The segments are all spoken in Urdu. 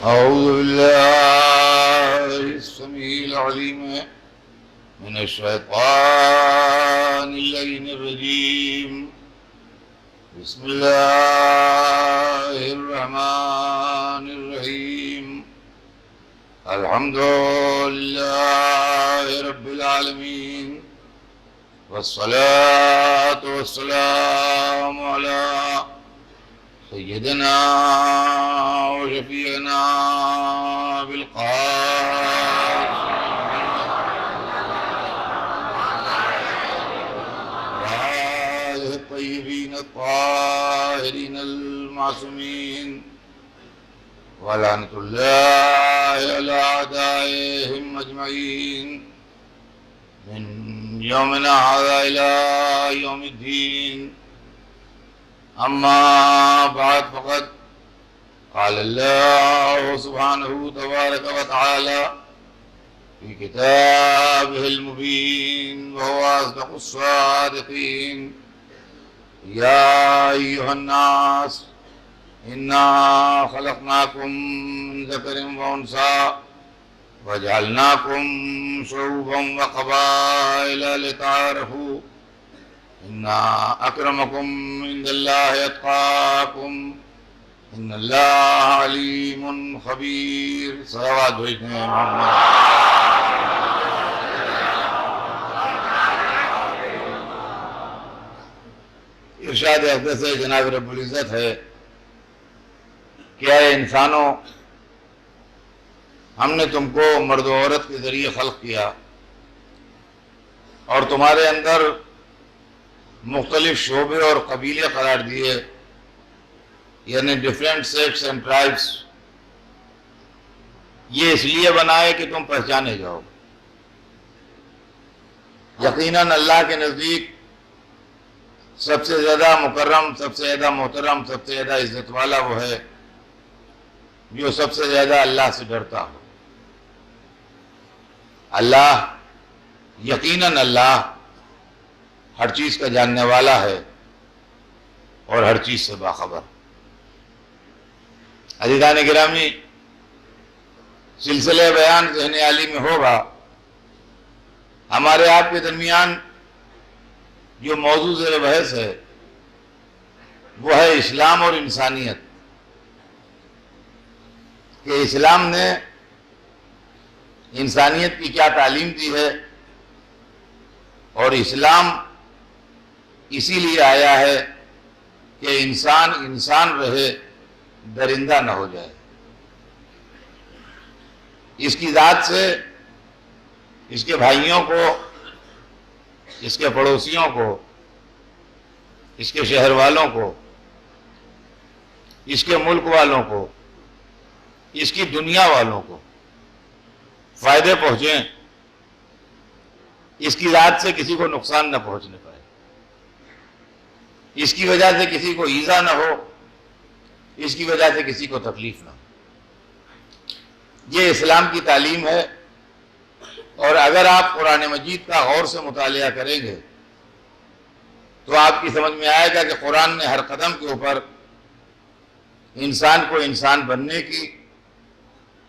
أعوذ بالله السميع العليم من الشيطان اللعين الرجيم. بسم الله الرحمن الرحيم. الحمد لله رب العالمين، والصلاة والسلام على سيدنا وشفيعنا وآله الطيبين الطاهرين المعصومين، ولعنة الله على أعدائهم أجمعين من يومنا هذا إلى يوم الدين. أما بعد، فقد قال الله سبحانه تبارك وتعالى في كتابه المبين وهو أصدق الصادقين: يا أيها الناس إنا خلقناكم من ذكر وأنثى وجعلناكم شعوبا وقبائل لتعارفوا إن أكرمكم عند الله أتقاكم إن الله عليم خبير. صلوات بھیجتے ہیں محمد. ارشاد اقدس سے جناب رب العزت ہے کہ اے انسانوں، ہم نے تم کو مرد و عورت کے ذریعے خلق کیا اور تمہارے اندر مختلف شعبے اور قبیلے قرار دیے، یعنی ڈیفرنٹ سیکٹس اینڈ ٹرائبس. یہ اس لیے بنائے کہ تم پہچانے جاؤ. یقیناً اللہ کے نزدیک سب سے زیادہ مکرم، سب سے زیادہ محترم، سب سے زیادہ عزت والا وہ ہے جو سب سے زیادہ اللہ سے ڈرتا ہو. اللہ، یقیناً اللہ ہر چیز کا جاننے والا ہے اور ہر چیز سے باخبر. عزیزان گرامی، سلسلہ بیان ذہن عالی میں ہوگا. ہمارے آپ کے درمیان جو موضوع زیر بحث ہے وہ ہے اسلام اور انسانیت. کہ اسلام نے انسانیت کی کیا تعلیم دی ہے، اور اسلام اسی لیے آیا ہے کہ انسان انسان رہے، درندہ نہ ہو جائے. اس کی ذات سے اس کے بھائیوں کو، اس کے پڑوسیوں کو، اس کے شہر والوں کو، اس کے ملک والوں کو، اس کی دنیا والوں کو فائدے پہنچیں، اس کی ذات سے کسی کو نقصان نہ پہنچنے پائے، اس کی وجہ سے کسی کو ایذا نہ ہو، اس کی وجہ سے کسی کو تکلیف نہ ہو. یہ اسلام کی تعلیم ہے. اور اگر آپ قرآن مجید کا غور سے مطالعہ کریں گے تو آپ کی سمجھ میں آئے گا کہ قرآن نے ہر قدم کے اوپر انسان کو انسان بننے کی،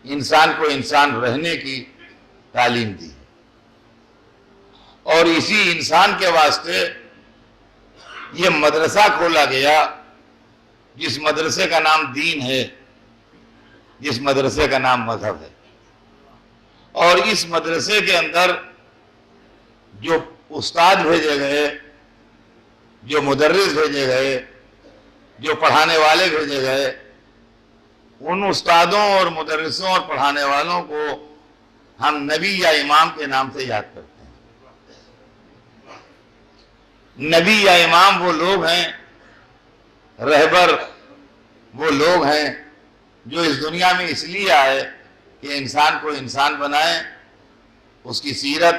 انسان کو انسان رہنے کی تعلیم دی. اور اسی انسان کے واسطے یہ مدرسہ کھولا گیا، جس مدرسے کا نام دین ہے، جس مدرسے کا نام مذہب ہے. اور اس مدرسے کے اندر جو استاد بھیجے گئے، جو مدرس بھیجے گئے، جو پڑھانے والے بھیجے گئے، ان استادوں اور مدرسوں اور پڑھانے والوں کو ہم نبی یا امام کے نام سے یاد کرتے ہیں. نبی یا امام وہ لوگ ہیں، رہبر وہ لوگ ہیں جو اس دنیا میں اس لیے آئے کہ انسان کو انسان بنائیں، اس کی سیرت،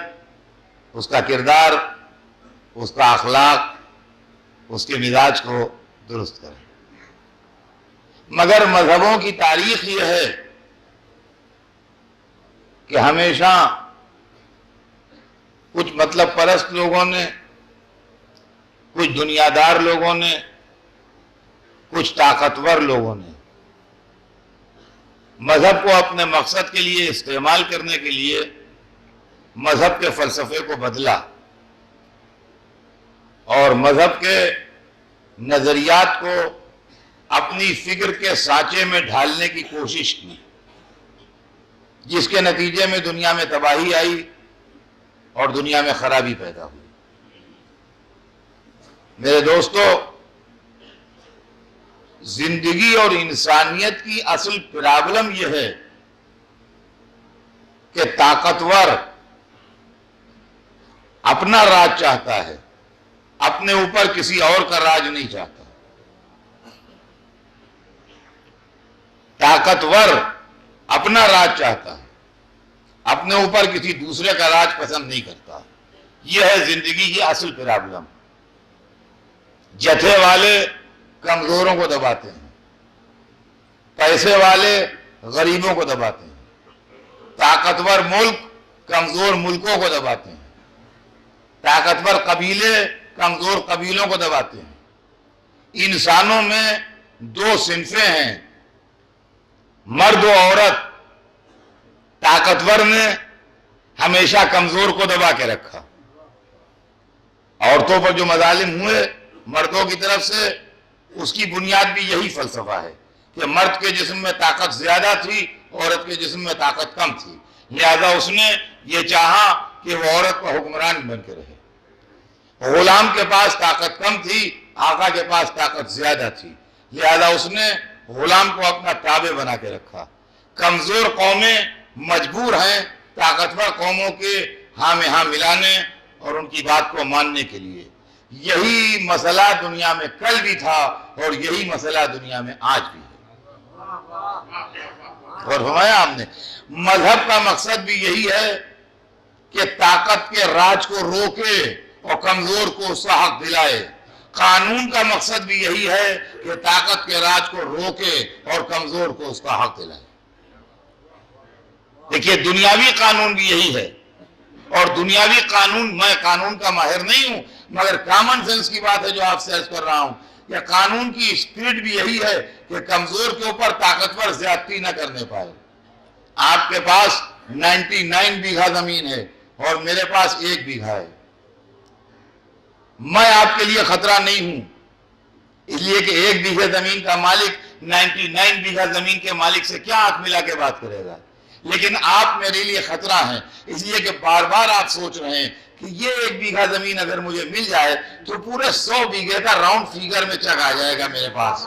اس کا کردار، اس کا اخلاق، اس کے مزاج کو درست کریں. مگر مذہبوں کی تاریخ یہ ہے کہ ہمیشہ کچھ مطلب پرست لوگوں نے، کچھ دنیا دار لوگوں نے، کچھ طاقتور لوگوں نے مذہب کو اپنے مقصد کے لیے استعمال کرنے کے لیے مذہب کے فلسفے کو بدلا اور مذہب کے نظریات کو اپنی فکر کے سانچے میں ڈھالنے کی کوشش کی، جس کے نتیجے میں دنیا میں تباہی آئی اور دنیا میں خرابی پیدا ہوئی۔ میرے دوستو، زندگی اور انسانیت کی اصل پرابلم یہ ہے کہ طاقتور اپنا راج چاہتا ہے، اپنے اوپر کسی اور کا راج نہیں چاہتا۔ طاقتور اپنا راج چاہتا ہے، اپنے اوپر کسی دوسرے کا راج پسند نہیں کرتا۔ یہ ہے زندگی کی اصل پرابلم۔ جتھے والے کمزوروں کو دباتے ہیں، پیسے والے غریبوں کو دباتے ہیں، طاقتور ملک کمزور ملکوں کو دباتے ہیں، طاقتور قبیلے کمزور قبیلوں کو دباتے ہیں۔ انسانوں میں دو صنفیں ہیں، مرد و عورت۔ طاقتور نے ہمیشہ کمزور کو دبا کے رکھا۔ عورتوں پر جو مظالم ہوئے مردوں کی طرف سے، اس کی بنیاد بھی یہی فلسفہ ہے کہ مرد کے جسم میں طاقت زیادہ تھی، عورت کے جسم میں طاقت کم تھی، لہذا اس نے یہ چاہا کہ وہ عورت کا حکمران بن کے رہے۔ غلام کے پاس طاقت کم تھی، آقا کے پاس طاقت زیادہ تھی، لہذا اس نے غلام کو اپنا تابع بنا کے رکھا۔ کمزور قومیں مجبور ہیں طاقتور قوموں کے ہاں میں ہاں ملانے اور ان کی بات کو ماننے کے لیے۔ یہی مسئلہ دنیا میں کل بھی تھا اور یہی مسئلہ دنیا میں آج بھی ہے۔ اور فرمایا آپ نے، مذہب کا مقصد بھی یہی ہے کہ طاقت کے راج کو روکے اور کمزور کو اس کا حق دلائے۔ قانون کا مقصد بھی یہی ہے کہ طاقت کے راج کو روکے اور کمزور کو اس کا حق دلائے۔ دیکھیے، دنیاوی قانون بھی یہی ہے، اور دنیاوی قانون، میں قانون کا ماہر نہیں ہوں مگر کامن سینس کی بات ہے جو آپ سے عرض کر رہا ہوں، کہ قانون کی اسپرٹ بھی یہی ہے کہ کمزور کے اوپر طاقتور زیادتی نہ کرنے پائے۔ آپ کے پاس 99 بیگھا زمین ہے اور میرے پاس 1 بیگھا ہے، میں آپ کے لیے خطرہ نہیں ہوں، اس لیے کہ 1 بیگھے زمین کا مالک 99 بیگھا زمین کے مالک سے کیا ہاتھ ملا کے بات کرے گا، لیکن آپ میرے لیے خطرہ ہیں، اس لیے کہ بار بار آپ سوچ رہے ہیں کہ یہ 1 بیگھا زمین اگر مجھے مل جائے تو پورے 100 بیگھے کا راؤنڈ فیگر میں چک آ جائے گا میرے پاس،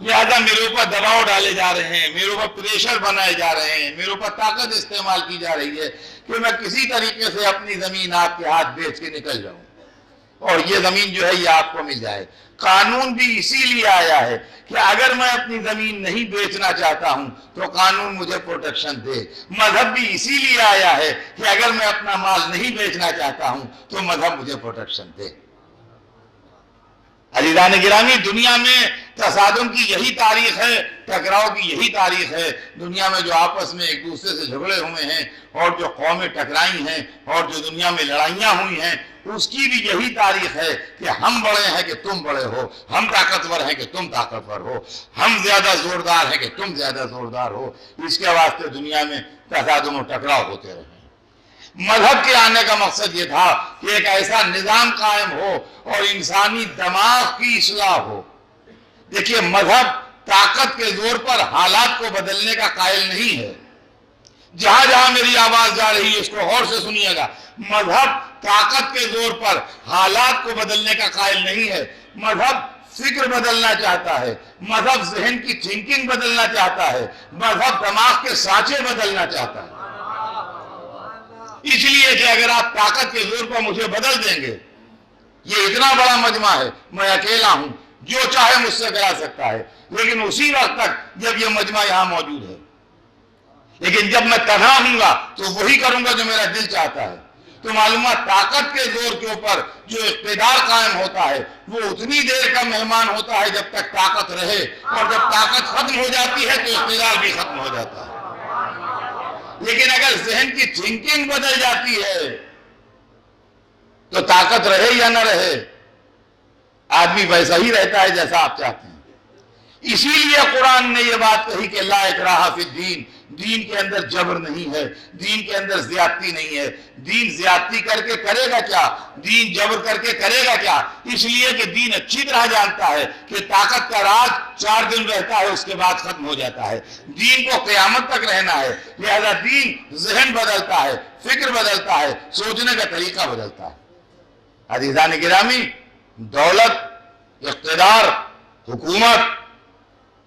لہذا میرے اوپر دباؤ ڈالے جا رہے ہیں، میرے اوپر پریشر بنائے جا رہے ہیں، میرے اوپر طاقت استعمال کی جا رہی ہے کہ میں کسی طریقے سے اپنی زمین آپ کے ہاتھ بیچ کے نکل جاؤں اور یہ زمین جو ہے یہ آپ کو مل جائے۔ قانون بھی اسی لیے آیا ہے کہ اگر میں اپنی زمین نہیں بیچنا چاہتا ہوں تو قانون مجھے پروٹیکشن دے۔ مذہب بھی اسی لیے آیا ہے کہ اگر میں اپنا مال نہیں بیچنا چاہتا ہوں تو مذہب مجھے پروٹیکشن دے۔ عزیزان گرامی، دنیا میں تصادم کی یہی تاریخ ہے، ٹکراؤ کی یہی تاریخ ہے۔ دنیا میں جو آپس میں ایک دوسرے سے جھگڑے ہوئے ہیں اور جو قومیں ٹکرائی ہیں اور جو دنیا میں لڑائیاں ہوئی ہیں، اس کی بھی یہی تاریخ ہے کہ ہم بڑے ہیں کہ تم بڑے ہو، ہم طاقتور ہیں کہ تم طاقتور ہو، ہم زیادہ زوردار ہیں کہ تم زیادہ زوردار ہو۔ اس کے واسطے دنیا میں تصادم و ٹکراؤ ہوتے رہے۔ مذہب کے آنے کا مقصد یہ تھا کہ ایک ایسا نظام قائم ہو اور انسانی دماغ کی اصلاح ہو۔ دیکھیے، مذہب طاقت کے زور پر حالات کو بدلنے کا قائل نہیں ہے۔ جہاں جہاں میری آواز جا رہی ہے اس کو غور سے سنیے گا، مذہب طاقت کے زور پر حالات کو بدلنے کا قائل نہیں ہے۔ مذہب فکر بدلنا چاہتا ہے، مذہب ذہن کی تھنکنگ بدلنا چاہتا ہے، مذہب دماغ کے سانچے بدلنا چاہتا ہے۔ اس لیے کہ اگر آپ طاقت کے زور پر مجھے بدل دیں گے، یہ اتنا بڑا مجمع ہے، میں اکیلا ہوں، جو چاہے مجھ سے کرا سکتا ہے، لیکن اسی وقت تک جب یہ مجمع یہاں موجود ہے، لیکن جب میں تنہا ہوں گا تو وہی کروں گا جو میرا دل چاہتا ہے۔ تو معلومات طاقت کے زور کے اوپر جو اقتدار قائم ہوتا ہے وہ اتنی دیر کا مہمان ہوتا ہے جب تک طاقت رہے، اور جب طاقت ختم ہو جاتی ہے تو اقتدار بھی ختم ہو جاتا ہے۔ لیکن اگر ذہن کی تھنکنگ بدل جاتی ہے تو طاقت رہے یا نہ رہے، آدمی ویسا ہی رہتا ہے جیسا آپ چاہتے ہیں۔ اسی لیے قرآن نے یہ بات کہی کہ لا اکراہ فی الدین، دین کے اندر جبر نہیں ہے، دین کے اندر زیادتی نہیں ہے۔ دین زیادتی کر کے کرے گا کیا؟ دین جبر کر کے کرے گا کیا؟ اس لیے کہ دین اچھی طرح جانتا ہے کہ طاقت کا راز 4 دن رہتا ہے، اس کے بعد ختم ہو جاتا ہے۔ دین کو قیامت تک رہنا ہے، لہذا دین ذہن بدلتا ہے، فکر بدلتا ہے، سوچنے کا طریقہ بدلتا ہے۔ عزیزان گرامی، دولت، اقتدار، حکومت،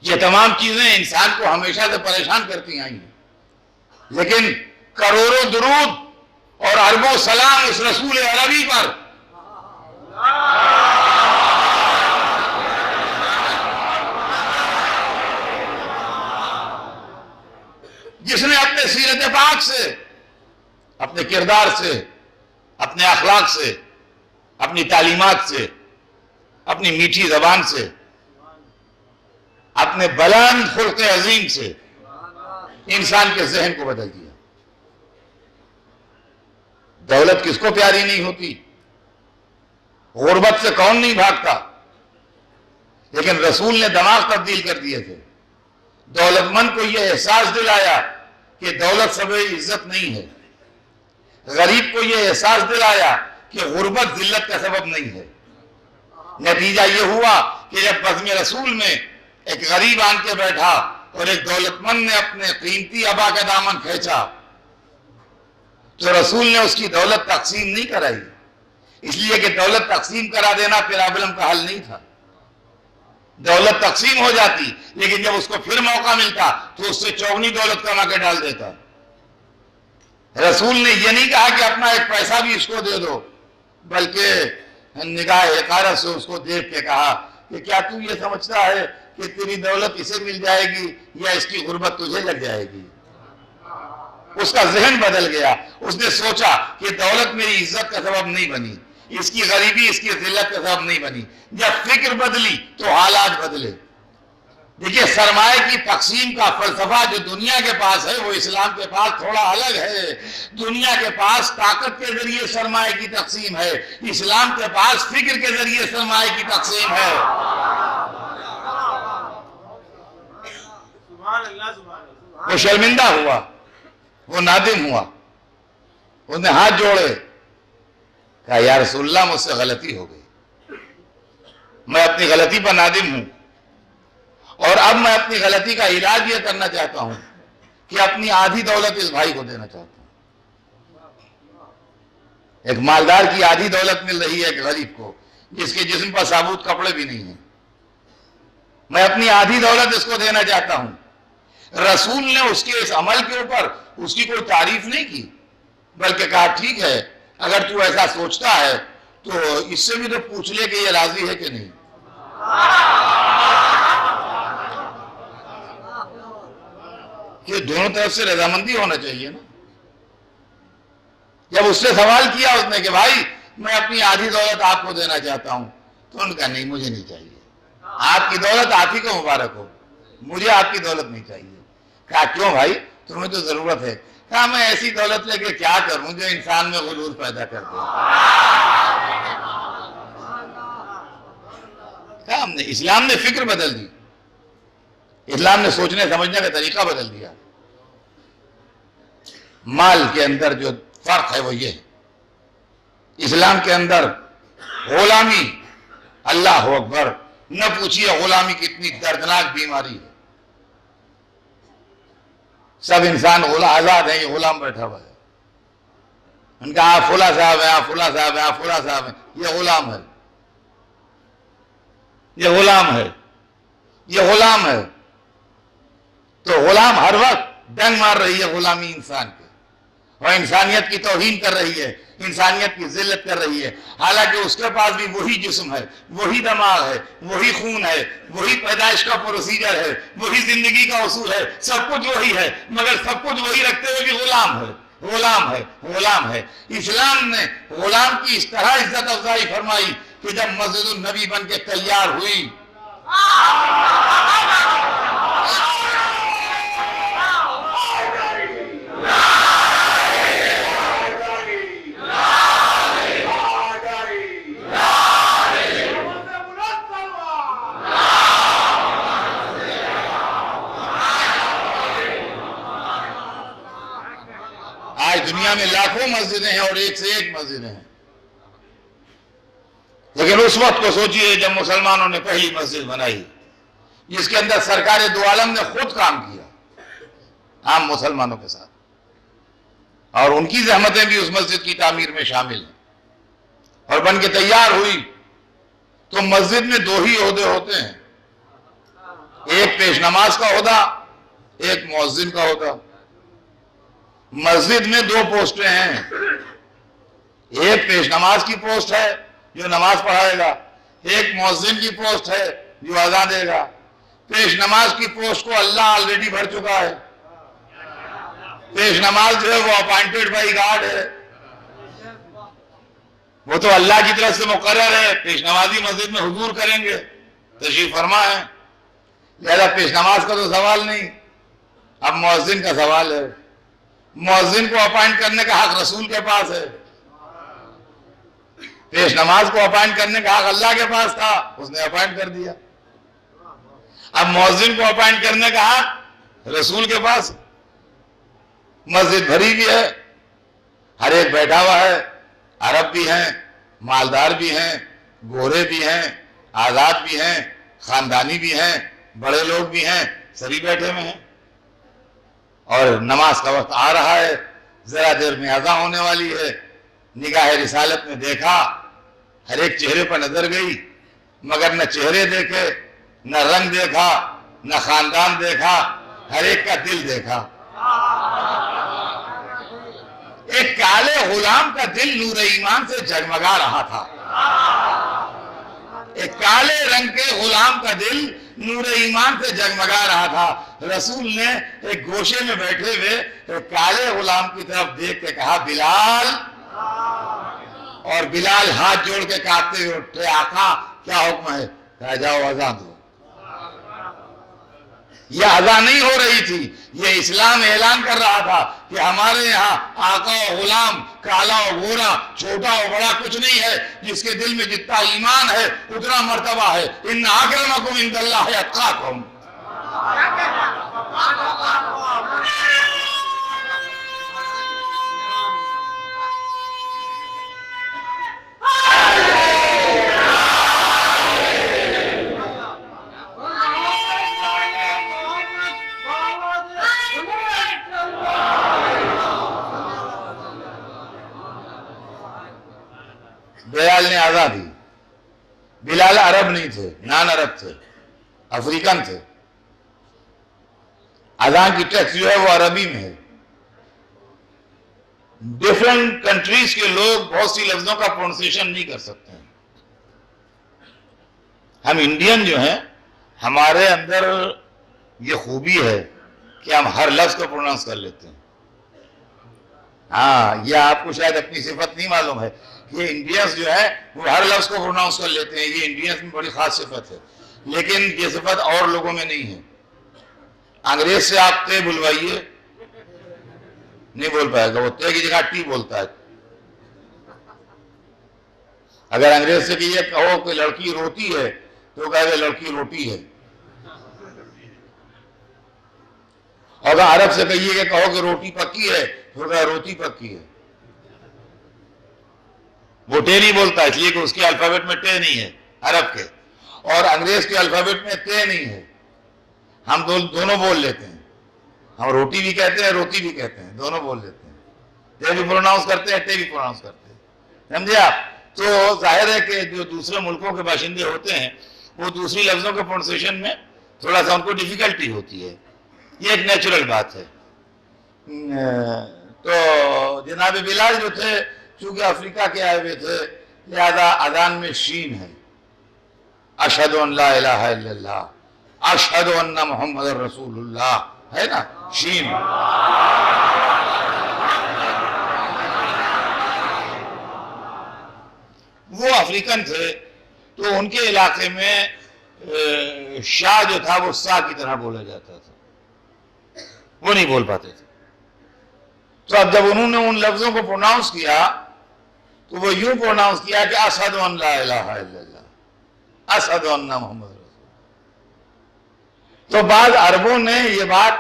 یہ تمام چیزیں انسان کو ہمیشہ سے پریشان کرتی آئی ہیں، لیکن کروڑوں درود اور اربوں سلام اس رسول عربی پر جس نے اپنے سیرت پاک سے، اپنے کردار سے، اپنے اخلاق سے، اپنی تعلیمات سے، اپنی میٹھی زبان سے، اپنے بلند خلق عظیم سے انسان کے ذہن کو بدل دیا۔ دولت کس کو پیاری نہیں ہوتی؟ غربت سے کون نہیں بھاگتا؟ لیکن رسول نے دماغ تبدیل کر دیے تھے۔ دولت مند کو یہ احساس دلایا کہ دولت سب عزت نہیں ہے، غریب کو یہ احساس دلایا کہ غربت ذلت کا سبب نہیں ہے۔ نتیجہ یہ ہوا کہ جب بزم رسول میں ایک غریب آن کے بیٹھا اور ایک دولت مند نے اپنے قیمتی ابا کا دامن کھینچا تو رسول نے اس کی دولت تقسیم نہیں کرائی، اس لیے کہ دولت تقسیم کرا دینا پرابلم کا حل نہیں تھا۔ دولت تقسیم ہو جاتی، لیکن جب اس کو پھر موقع ملتا تو اس سے چوگنی دولت کما کے ڈال دیتا۔ رسول نے یہ نہیں کہا کہ اپنا ایک پیسہ بھی اس کو دے دو، بلکہ نگاہ حقارت سے اس کو دیکھ کے کہا کہ کیا تو یہ سمجھتا ہے کہ تیری دولت اسے مل جائے گی یا اس کی غربت تجھے لگ جائے گی؟ اس کا ذہن بدل گیا، اس نے سوچا کہ دولت میری عزت کا سبب نہیں بنی، اس کی غریبی اس کی ذلت کا سبب نہیں بنی۔ جب فکر بدلی تو حالات بدلے۔ دیکھیے، سرمایہ کی تقسیم کا فلسفہ جو دنیا کے پاس ہے وہ اسلام کے پاس تھوڑا الگ ہے۔ دنیا کے پاس طاقت کے ذریعے سرمایہ کی تقسیم ہے، اسلام کے پاس فکر کے ذریعے سرمایہ کی تقسیم ہے۔ وہ شرمندہ ہوا، وہ نادم ہوا، اس نے ہاتھ جوڑے، کہا یا رسول اللہ مجھ سے غلطی ہو گئی، میں اپنی غلطی پر نادم ہوں، اور اب میں اپنی غلطی کا علاج یہ کرنا چاہتا ہوں کہ اپنی آدھی دولت اس بھائی کو دینا چاہتا ہوں۔ ایک مالدار کی آدھی دولت مل رہی ہے ایک غریب کو جس کے جسم پر ثابوت کپڑے بھی نہیں ہیں، میں اپنی آدھی دولت اس کو دینا چاہتا ہوں۔ رسول نے اس کے اس عمل کے اوپر اس کی کوئی تعریف نہیں کی، بلکہ کہا ٹھیک ہے، اگر تو ایسا سوچتا ہے تو اس سے بھی تو پوچھ لے کہ یہ راضی ہے کہ نہیں۔ کہ دونوں طرف سے رضامندی ہونا چاہیے نا۔ جب اس سے سوال کیا اس نے کہ بھائی میں اپنی آدھی دولت آپ کو دینا چاہتا ہوں، تو انہوں نے کہا نہیں مجھے نہیں چاہیے، آپ کی دولت آپ ہی کو مبارک ہو، مجھے آپ کی دولت نہیں چاہیے۔ کہا کیوں بھائی، تمہیں تو ضرورت ہے۔ کہا میں ایسی دولت لے کے کیا کروں جو انسان میں غرور پیدا کر دے۔ کہا ہم نے، اسلام نے فکر بدل دی، اسلام نے سوچنے سمجھنے کا طریقہ بدل دیا۔ مال کے اندر جو فرق ہے وہ یہ ہے، اسلام کے اندر غلامی، اللہ اکبر، نہ پوچھئے غلامی کتنی دردناک بیماری ہے۔ سب انسان آزاد ہیں، یہ غلام بیٹھا ہوا ہے، ان کا آپ فلاں صاحب ہیں، آپ فلاں صاحب ہیں، آپ فلاں صاحب ہیں، یہ غلام ہے، یہ غلام ہے، یہ غلام ہے۔ تو غلام ہر وقت ڈنگ مار رہی ہے غلامی انسان کے، اور انسانیت کی توہین کر رہی ہے، انسانیت کی ذلت کر رہی ہے، حالانکہ اس کے پاس بھی وہی جسم ہے، وہی دماغ ہے، وہی خون ہے، وہی پیدائش کا پروسیجر ہے، وہی زندگی کا اصول ہے، سب کچھ وہی ہے، مگر سب کچھ وہی رکھتے ہوئے بھی غلام ہے، غلام ہے، غلام ہے۔ اسلام نے غلام کی اس طرح عزت افزائی فرمائی کہ جب مسجد النبی بن کے تیار ہوئی آج دنیا میں لاکھوں مسجدیں ہیں اور ایک سے ایک مسجدیں ہیں، لیکن اس وقت کو سوچئے جب مسلمانوں نے پہلی مسجد بنائی جس کے اندر سرکار دو عالم نے خود کام کیا عام مسلمانوں کے ساتھ، اور ان کی زحمتیں بھی اس مسجد کی تعمیر میں شامل ہیں، اور بن کے تیار ہوئی۔ تو مسجد میں دو ہی عہدے ہوتے ہیں، ایک پیش نماز کا عہدہ، ایک مؤذن کا عہدہ۔ مسجد میں دو پوسٹیں ہیں، ایک پیش نماز کی پوسٹ ہے جو نماز پڑھائے گا، ایک مؤذن کی پوسٹ ہے جو اذان دے گا۔ پیش نماز کی پوسٹ کو اللہ آلریڈی بھر چکا ہے، پیش نماز جو ہے وہ اپائنٹڈ بائی گاڈ ہے، وہ تو اللہ کی طرف سے مقرر ہے، پیش نمازی مسجد میں حضور کریں گے، تشریف فرما ہے، لہذا پیش نماز کا تو سوال نہیں۔ اب مؤذن کا سوال ہے، مؤذن کو اپائنٹ کرنے کا حق رسول کے پاس ہے، پیش نماز کو اپائنٹ کرنے کا حق اللہ کے پاس تھا، اس نے اپائنٹ کر دیا۔ اب مؤذن کو اپائنٹ کرنے کا حق رسول کے پاس، مسجد بھری بھی ہے، ہر ایک بیٹھا ہوا ہے، عرب بھی ہیں، مالدار بھی ہیں، گورے بھی ہیں، آزاد بھی ہیں، خاندانی بھی ہیں، بڑے لوگ بھی ہیں، سبھی بیٹھے ہوئے ہیں، اور نماز کا وقت آ رہا ہے، ذرا دیر میں اذان ہونے والی ہے۔ نگاہ رسالت میں دیکھا، ہر ایک چہرے پر نظر گئی، مگر نہ چہرے دیکھے، نہ رنگ دیکھا، نہ خاندان دیکھا، ہر ایک کا دل دیکھا۔ ایک کالے غلام کا دل نور ایمان سے جگمگا رہا تھا، ایک کالے رنگ کے غلام کا دل نور ایمان سے جگمگا رہا تھا۔ رسول نے ایک گوشے میں بیٹھے ہوئے ایک کالے غلام کی طرف دیکھ کے کہا بلال، اور بلال ہاتھ جوڑ کے کانپتے ہوئے اٹھے، آقا کیا حکم ہے؟ کہا جاؤ اذان دو۔ یہ اذان نہیں ہو رہی تھی، یہ اسلام اعلان کر رہا تھا کہ ہمارے یہاں آقا و غلام، کالا و گورا، چھوٹا و بڑا کچھ نہیں ہے، جس کے دل میں جتنا ایمان ہے اتنا مرتبہ ہے۔ ان اکرمکم عند اللہ اتقاکم۔ بلال نے اذان دی۔ بلال عرب نہیں تھے، نان عرب تھے، افریقن تھے، اذان کی ٹیکسٹ جو ہے وہ عربی میں ہے۔ ڈیفرنٹ کنٹریز کے لوگ بہت سی لفظوں کا پروننسیشن نہیں کر سکتے ہیں۔ ہم انڈین جو ہیں، ہمارے اندر یہ خوبی ہے کہ ہم ہر لفظ کو پروننس کر لیتے ہیں۔ ہاں، یہ آپ کو شاید اپنی صفت نہیں معلوم ہے کہ انڈینز جو ہے وہ ہر لفظ کو پروننس کر لیتے ہیں، یہ انڈینز میں بڑی خاص صفت ہے، لیکن یہ صفت اور لوگوں میں نہیں ہے۔ انگریز سے آپ تے بلوائیے، نہیں بول پائے گا، وہ تے کی جگہ ٹی بولتا ہے۔ اگر انگریز سے کہ یہ کہو کہ لڑکی روتی ہے تو کہے گا لڑکی روٹی ہے، اور اگر عرب سے کہیے کہ کہو کہ روٹی پکی ہے تو کہے روٹی پکی ہے۔ وہ ٹے نہیں بولتا اس لیے کہ اس کے الفابیٹ میں ٹے نہیں ہے عرب کے، اور انگریز کے الفابیٹ میں تے نہیں ہے۔ ہم دونوں بول لیتے ہیں، ہم روٹی بھی کہتے ہیں، روٹی بھی کہتے ہیں، دونوں بول لیتے ہیں، تے بھی پروناؤنس کرتے ہیں، ٹے بھی پروناؤنس کرتے ہیں، سمجھے آپ؟ تو ظاہر ہے کہ جو دوسرے ملکوں کے باشندے ہوتے ہیں وہ دوسری لفظوں کے پروننسیشن میں تھوڑا سا ان کو ڈیفیکلٹی ہوتی ہے، یہ ایک نیچرل بات ہے۔ تو جناب بلال جو تھے چونکہ افریقہ کے آئے ہوئے تھے، لہذا اذان میں شین ہے، اشہد ان لا الہ الا اللہ، اشہد ان محمد رسول اللہ، ہے نا شین۔ وہ افریقن تھے تو ان کے علاقے میں شاہ جو تھا وہ سا کی طرح بولا جاتا تھا، وہ نہیں بول پاتے تھے۔ تو اب جب انہوں نے ان لفظوں کو پروناؤنس کیا تو وہ یوں پروناؤنس کیا کہ اشہد ان لا الہ الا اللہ، اشہد ان محمد رسول۔ تو بعض عربوں نے یہ بات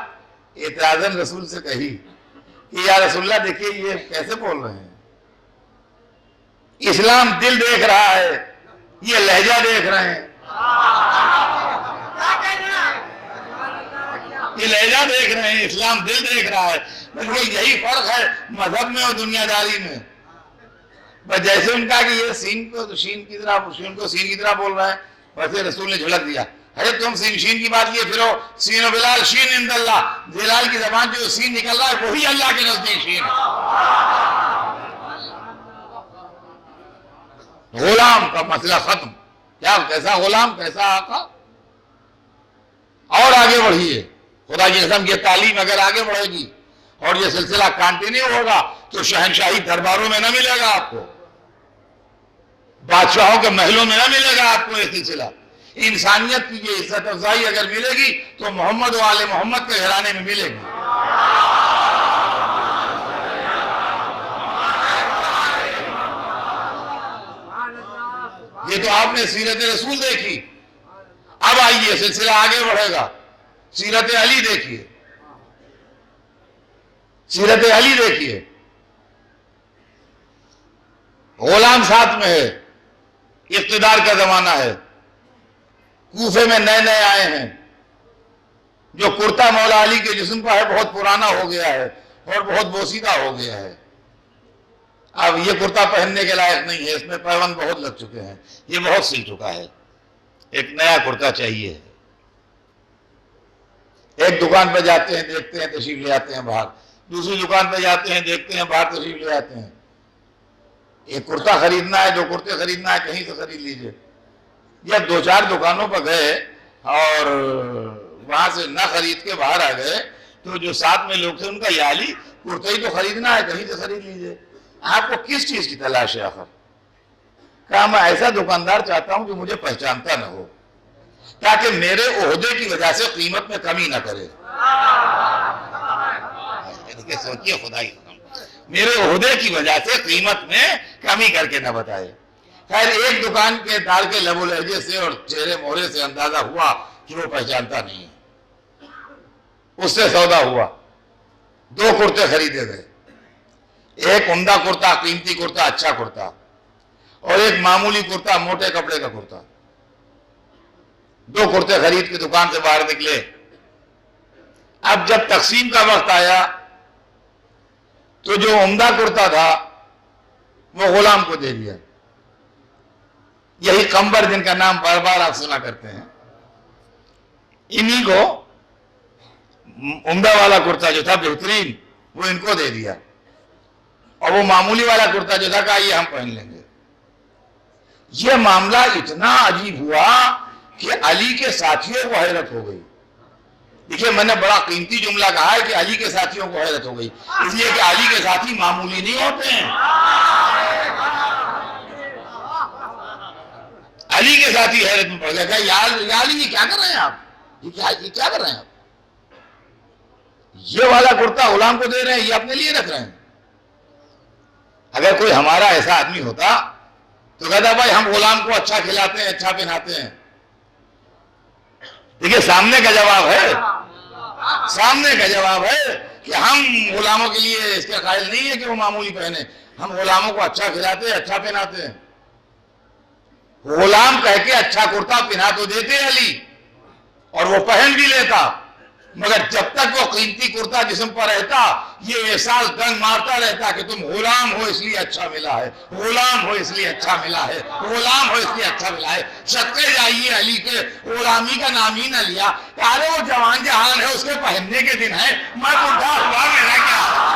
اعتراضاً رسول سے کہی کہ یا رسول اللہ دیکھیے یہ کیسے بول رہے ہیں، اسلام دل دیکھ رہا ہے، یہ لہجہ دیکھ رہے ہیں، یہ لہجہ دیکھ رہے ہیں، اسلام دل دیکھ رہا ہے۔ بلکہ یہی فرق ہے مذہب میں اور دنیا داری میں۔ بس جیسے ان کا کہ یہ سین کو شین کی طرح، شین کو سین کی طرح بول رہا ہے، ویسے رسول نے جھلک دیا، ارے تم سین شین کی بات لیے پھرو، سین و بلال شین عند اللہ، بلال کی زبان جو سین نکل رہا ہے وہی اللہ کے نزدیک شین ہے۔ غلام کا مسئلہ ختم، کیا کیسا غلام کیسا آقا۔ اور آگے بڑھیے، خدا کی قسم یہ تعلیم اگر آگے بڑھے گی اور یہ سلسلہ کنٹینیو ہوگا تو شہنشاہی درباروں میں نہ ملے گا آپ کو، بادشاہوں کے محلوں میں نہ ملے گا آپ کو یہ سلسلہ۔ انسانیت کی یہ عزت افزائی اگر ملے گی تو محمد و آل محمد کے گھرانے میں ملے گی۔ یہ تو آپ نے سیرت رسول دیکھی، اب آئیے سلسلہ آگے بڑھے گا، سیرت علی دیکھیے، سیرت علی دیکھیے۔ غلام ساتھ میں ہے، اقتدار کا زمانہ ہے، کوفے میں نئے نئے آئے ہیں، جو کرتا مولا علی کے جسم پر ہے بہت پرانا ہو گیا ہے اور بہت بوسیدہ ہو گیا ہے، اب یہ کرتا پہننے کے لائق نہیں ہے، اس میں پیوند بہت لگ چکے ہیں، یہ بہت سل چکا ہے، ایک نیا کرتا چاہیے۔ ایک دکان پہ جاتے ہیں، دیکھتے ہیں، تشریف لے آتے ہیں باہر، دوسری دکان پہ جاتے ہیں، دیکھتے ہیں، باہر تشریف لے آتے ہیں۔ ایک کرتا خریدنا ہے، دو کرتے خریدنا ہے، کہیں سے خرید لیجئے۔ یا دو چار دکانوں پر گئے اور وہاں سے نہ خرید کے باہر آ گئے تو جو ساتھ میں لوگ تھے ان کا یا علی کرتا ہی تو خریدنا ہے، کہیں سے خرید لیجئے۔ آپ کو کس چیز کی تلاش ہے آخر؟ کہا میں ایسا دکاندار چاہتا ہوں جو مجھے پہچانتا نہ ہو، تاکہ میرے عہدے کی وجہ سے قیمت میں کمی نہ کرے۔ سوچیے خدا کی قسم، میرے عہدے کی وجہ سے قیمت میں کمی کر کے نہ بتائے۔ خیر ایک دکان کے دار کے لب و لہجے سے اور چہرے مہرے سے اندازہ ہوا کہ وہ پہچانتا نہیں ہے، اس سے سودا ہوا، دو کرتے خریدے گئے، ایک عمدہ کرتا، قیمتی کرتا، اچھا کرتا، اور ایک معمولی کرتا، موٹے کپڑے کا کرتا۔ دو کرتے خرید کے دکان سے باہر نکلے، اب جب تقسیم کا وقت آیا تو جو عمدہ کرتا تھا وہ غلام کو دے دیا۔ یہی قمبر جن کا نام بار بار آپ سنا کرتے ہیں، انہی کو عمدہ والا کرتا جو تھا بہترین وہ ان کو دے دیا، اور وہ معمولی والا کرتا جو تھا کہا یہ ہم پہن لیں گے۔ یہ معاملہ اتنا عجیب ہوا کہ علی کے ساتھیوں کو حیرت ہو گئی۔ دیکھیے میں نے بڑا قیمتی جملہ کہا ہے کہ علی کے ساتھیوں کو حیرت ہو گئی، اس لیے کہ علی کے ساتھی معمولی نہیں ہوتے ہیں۔ علی کے ساتھی حیرت میں پڑ گیا کہ یا علی یہ کیا کر رہے ہیں آپ، یہ کیا کر رہے ہیں آپ، یہ والا کرتا غلام کو دے رہے ہیں، یہ اپنے لیے رکھ رہے ہیں۔ اگر کوئی ہمارا ایسا آدمی ہوتا تو کہتا بھائی ہم غلام کو اچھا کھلاتے ہیں، اچھا پہناتے ہیں۔ دیکھیے سامنے کا جواب ہے، سامنے کا جواب ہے کہ ہم غلاموں کے لیے اس کے قائل نہیں ہے کہ وہ معمولی پہنے، ہم غلاموں کو اچھا کھلاتے ہیں، اچھا پہناتے ہیں۔ غلام کہہ کے اچھا کرتا پہنا تو دیتے علی اور وہ پہن بھی لیتا، مگر جب تک وہ قیمتی کرتا جسم پر رہتا یہ احساس دنگ مارتا رہتا کہ تم غلام ہو اس لیے اچھا ملا ہے، غلام ہو اس لیے اچھا ملا ہے، غلام ہو اس لیے اچھا ملا ہے۔ صدقے جائیے علی کے غلامی کا نام ہی نہ لیا، ارے وہ جوان جہان ہے اس کے پہننے کے دن ہے، میں بوڑھا ہوا میرا کیا۔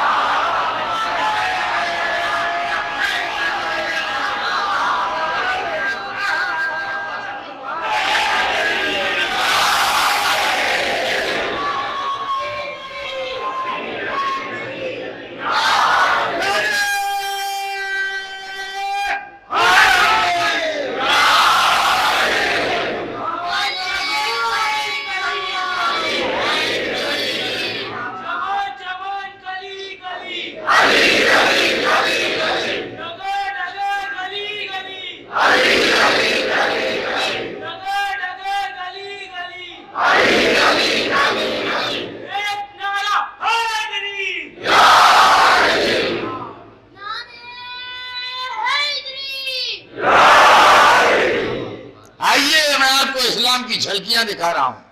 جھلکیاں دکھا رہا ہوں.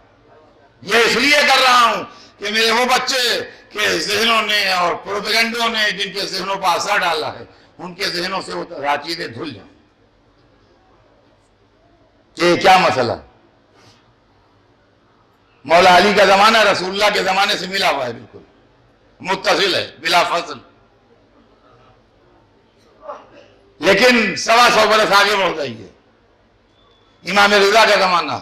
یہ اس لیے کر رہا ہوں کہ میرے وہ بچے کے ذہنوں نے اور پروپیگنڈوں نے جن کے ذہنوں پر اثر ڈالا ہے ان کے ذہنوں سے وہ چیزیں دھل جائیں. یہ کیا مسئلہ؟ مولا علی کا زمانہ رسول اللہ کے زمانے سے ملا ہوا ہے، بالکل متصل ہے بلا فصل. لیکن 125 برس آگے بڑھ جائیے، امام رضا کا زمانہ،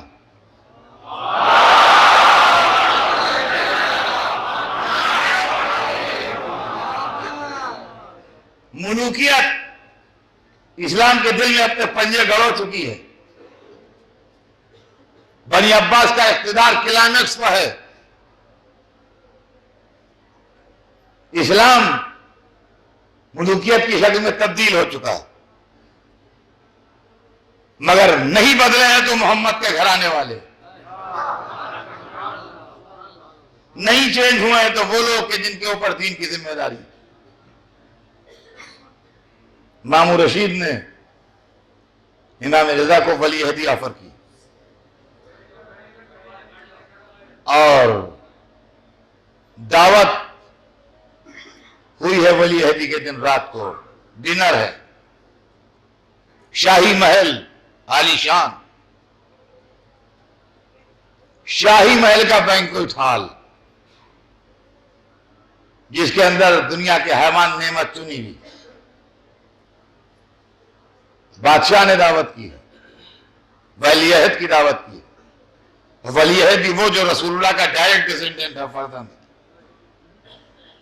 ملوکیت اسلام کے دل میں اپنے پنجے گڑو چکی ہے. بنی عباس کا اقتدار کلائمیکس پر ہے. اسلام ملوکیت کی شکل میں تبدیل ہو چکا ہے، مگر نہیں بدلے ہیں تو محمد کے گھرانے والے، نہیں چینج ہوئے ہیں تو وہ لوگ کہ جن کے اوپر دین کی ذمہ داری. مامون رشید نے امام رضا کو ولی عہدی آفر کی اور دعوت ہوئی ہے ولی عہدی کے دن رات کو، ڈنر ہے، شاہی محل عالی شان، شاہی محل کا بینکوٹ ہال جس کے اندر دنیا کے حیوان نعمت چنی ہوئی. بادشاہ نے دعوت کی ہے، ولی عہد کی دعوت کی. ولی عہد بھی وہ جو رسول اللہ کا ڈائریکٹ ڈسینڈنٹ ہے، فرزند،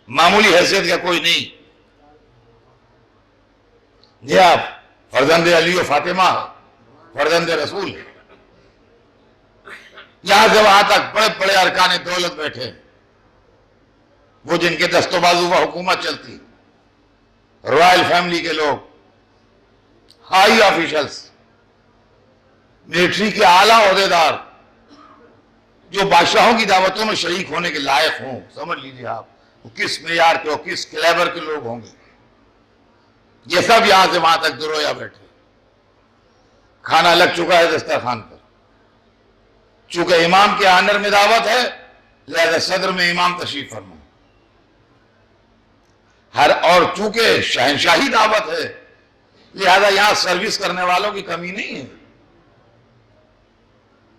معمولی حیثیت کا کوئی نہیں. یہ آپ فرزند علی و فاطمہ، فرزند رسول. یہاں سے وہاں تک بڑے بڑے ارکان دولت بیٹھے، وہ جن کے دست و بازو و حکومت چلتی، رائل فیملی کے لوگ، ہائی آفیشلز، ملٹری کے اعلیٰ عہدیدار جو بادشاہوں کی دعوتوں میں شریک ہونے کے لائق ہوں. سمجھ لیجیے آپ وہ کس معیار کے اور کس کلیبر کے لوگ ہوں گے. یہ سب یہاں سے وہاں تک درویا بیٹھے. کھانا لگ چکا ہے دسترخوان پر. چونکہ امام کے آنر میں دعوت ہے لہذا صدر میں امام تشریف فرما. اور چونکہ شہنشاہی دعوت ہے لہذا یہاں سروس کرنے والوں کی کمی نہیں ہے.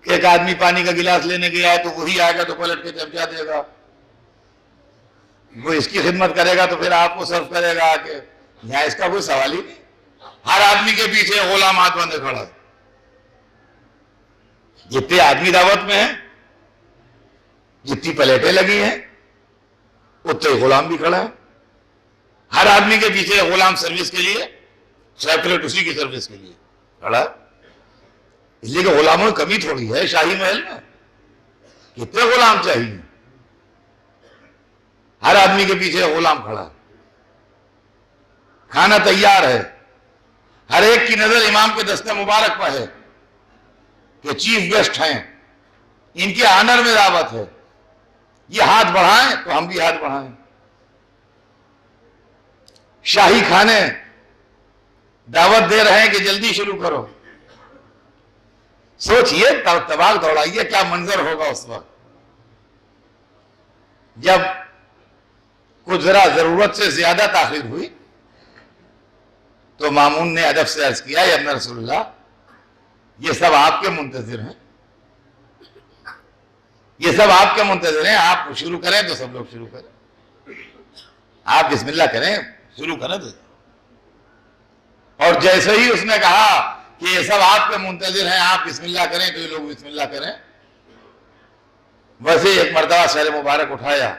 ایک آدمی پانی کا گلاس لینے گیا ہے تو وہی آئے گا تو پلٹ کے چمچا دے گا، وہ اس کی خدمت کرے گا تو پھر آپ کو سرو کرے گا کہ یہاں اس کا کوئی سوال ہی نہیں. ہر آدمی کے پیچھے غلام ہاتھ بندے کھڑا ہے. جتنے آدمی دعوت میں ہیں، جتنی پلیٹیں لگی ہیں، اتنے غلام بھی کھڑا ہے. ہر آدمی کے پیچھے غلام سروس کے لیے، سیکرٹ اسی کی سروس کے لیے کھڑا ہے. اس لیے کہ غلاموں کی کمی تھوڑی ہے شاہی محل میں. کتنے غلام چاہیے؟ ہر آدمی کے پیچھے غلام کھڑا ہے. کھانا تیار ہے، ہر ایک کی نظر امام کے دستِ مبارک پر ہے کہ چیف گیسٹ ہیں، ان کے آنر میں دعوت ہے. یہ ہاتھ بڑھائیں تو ہم بھی ہاتھ بڑھائیں. شاہی کھانے دعوت دے رہے ہیں کہ جلدی شروع کرو. سوچئے، تباغ دوڑائیے کیا منظر ہوگا اس وقت جب کچھ ذرا ضرورت سے زیادہ تاخیر ہوئی. تو مامون نے ادب سے عرض کیا، یا ابن رسول اللہ، یہ سب آپ کے منتظر ہیں، یہ سب آپ کے منتظر ہیں. آپ شروع کریں تو سب لوگ شروع کریں. آپ بسم اللہ کریں، شروع کریں. اور جیسے ہی اس نے کہا کہ یہ سب آپ کے منتظر ہیں، آپ بسم اللہ کریں، تو یہ لوگ بسم اللہ کریں. ویسے ایک مرتبہ سر مبارک اٹھایا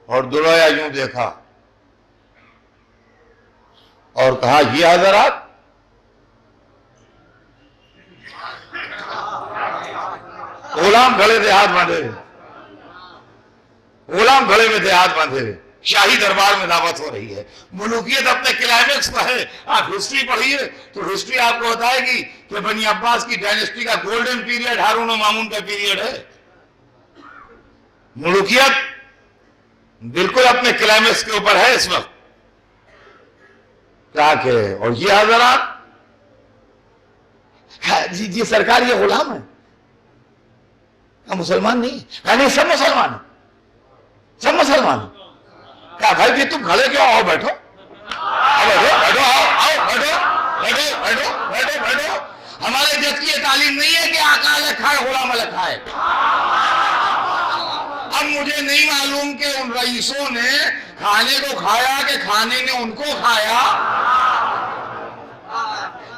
اور دڑویا یوں دیکھا اور کہا، یہ حضرات غلام گھڑے تھے ہاتھ باندھے، غلام گھڑے میں تھے ہاتھ باندھے. شاہی دربار میں دعوت ہو رہی ہے. ملوکیت اپنے کلائمیکس پر ہے. آپ ہسٹری پڑھیے تو ہسٹری آپ کو بتائے گی کہ بنی عباس کی ڈائنیسٹی کا گولڈن پیریڈ ہارون و مامون کا پیریڈ ہے. ملوکیت بالکل اپنے کلائمیکس کے اوپر ہے اس وقت. کیا کہ اور یہ حضرات، جی سرکار یہ غلام ہے، ہم مسلمان نہیں؟ کہا نہیں سب مسلمان ہیں، سب مسلمان ہیں۔ کہا بھائی پھر تم کھڑے کیوں؟ آؤ بیٹھو، بیٹھو بیٹھو، آؤ آؤ بیٹھو بیٹھو بیٹھو بیٹھو بیٹھو۔ ہمارے جد کی یہ تعلیم نہیں ہے کہ آقا الگ کھائے غلام الگ کھائے۔ اب مجھے نہیں معلوم کہ ان رئیسوں نے کھانے کو کھایا کہ کھانے نے ان کو کھایا،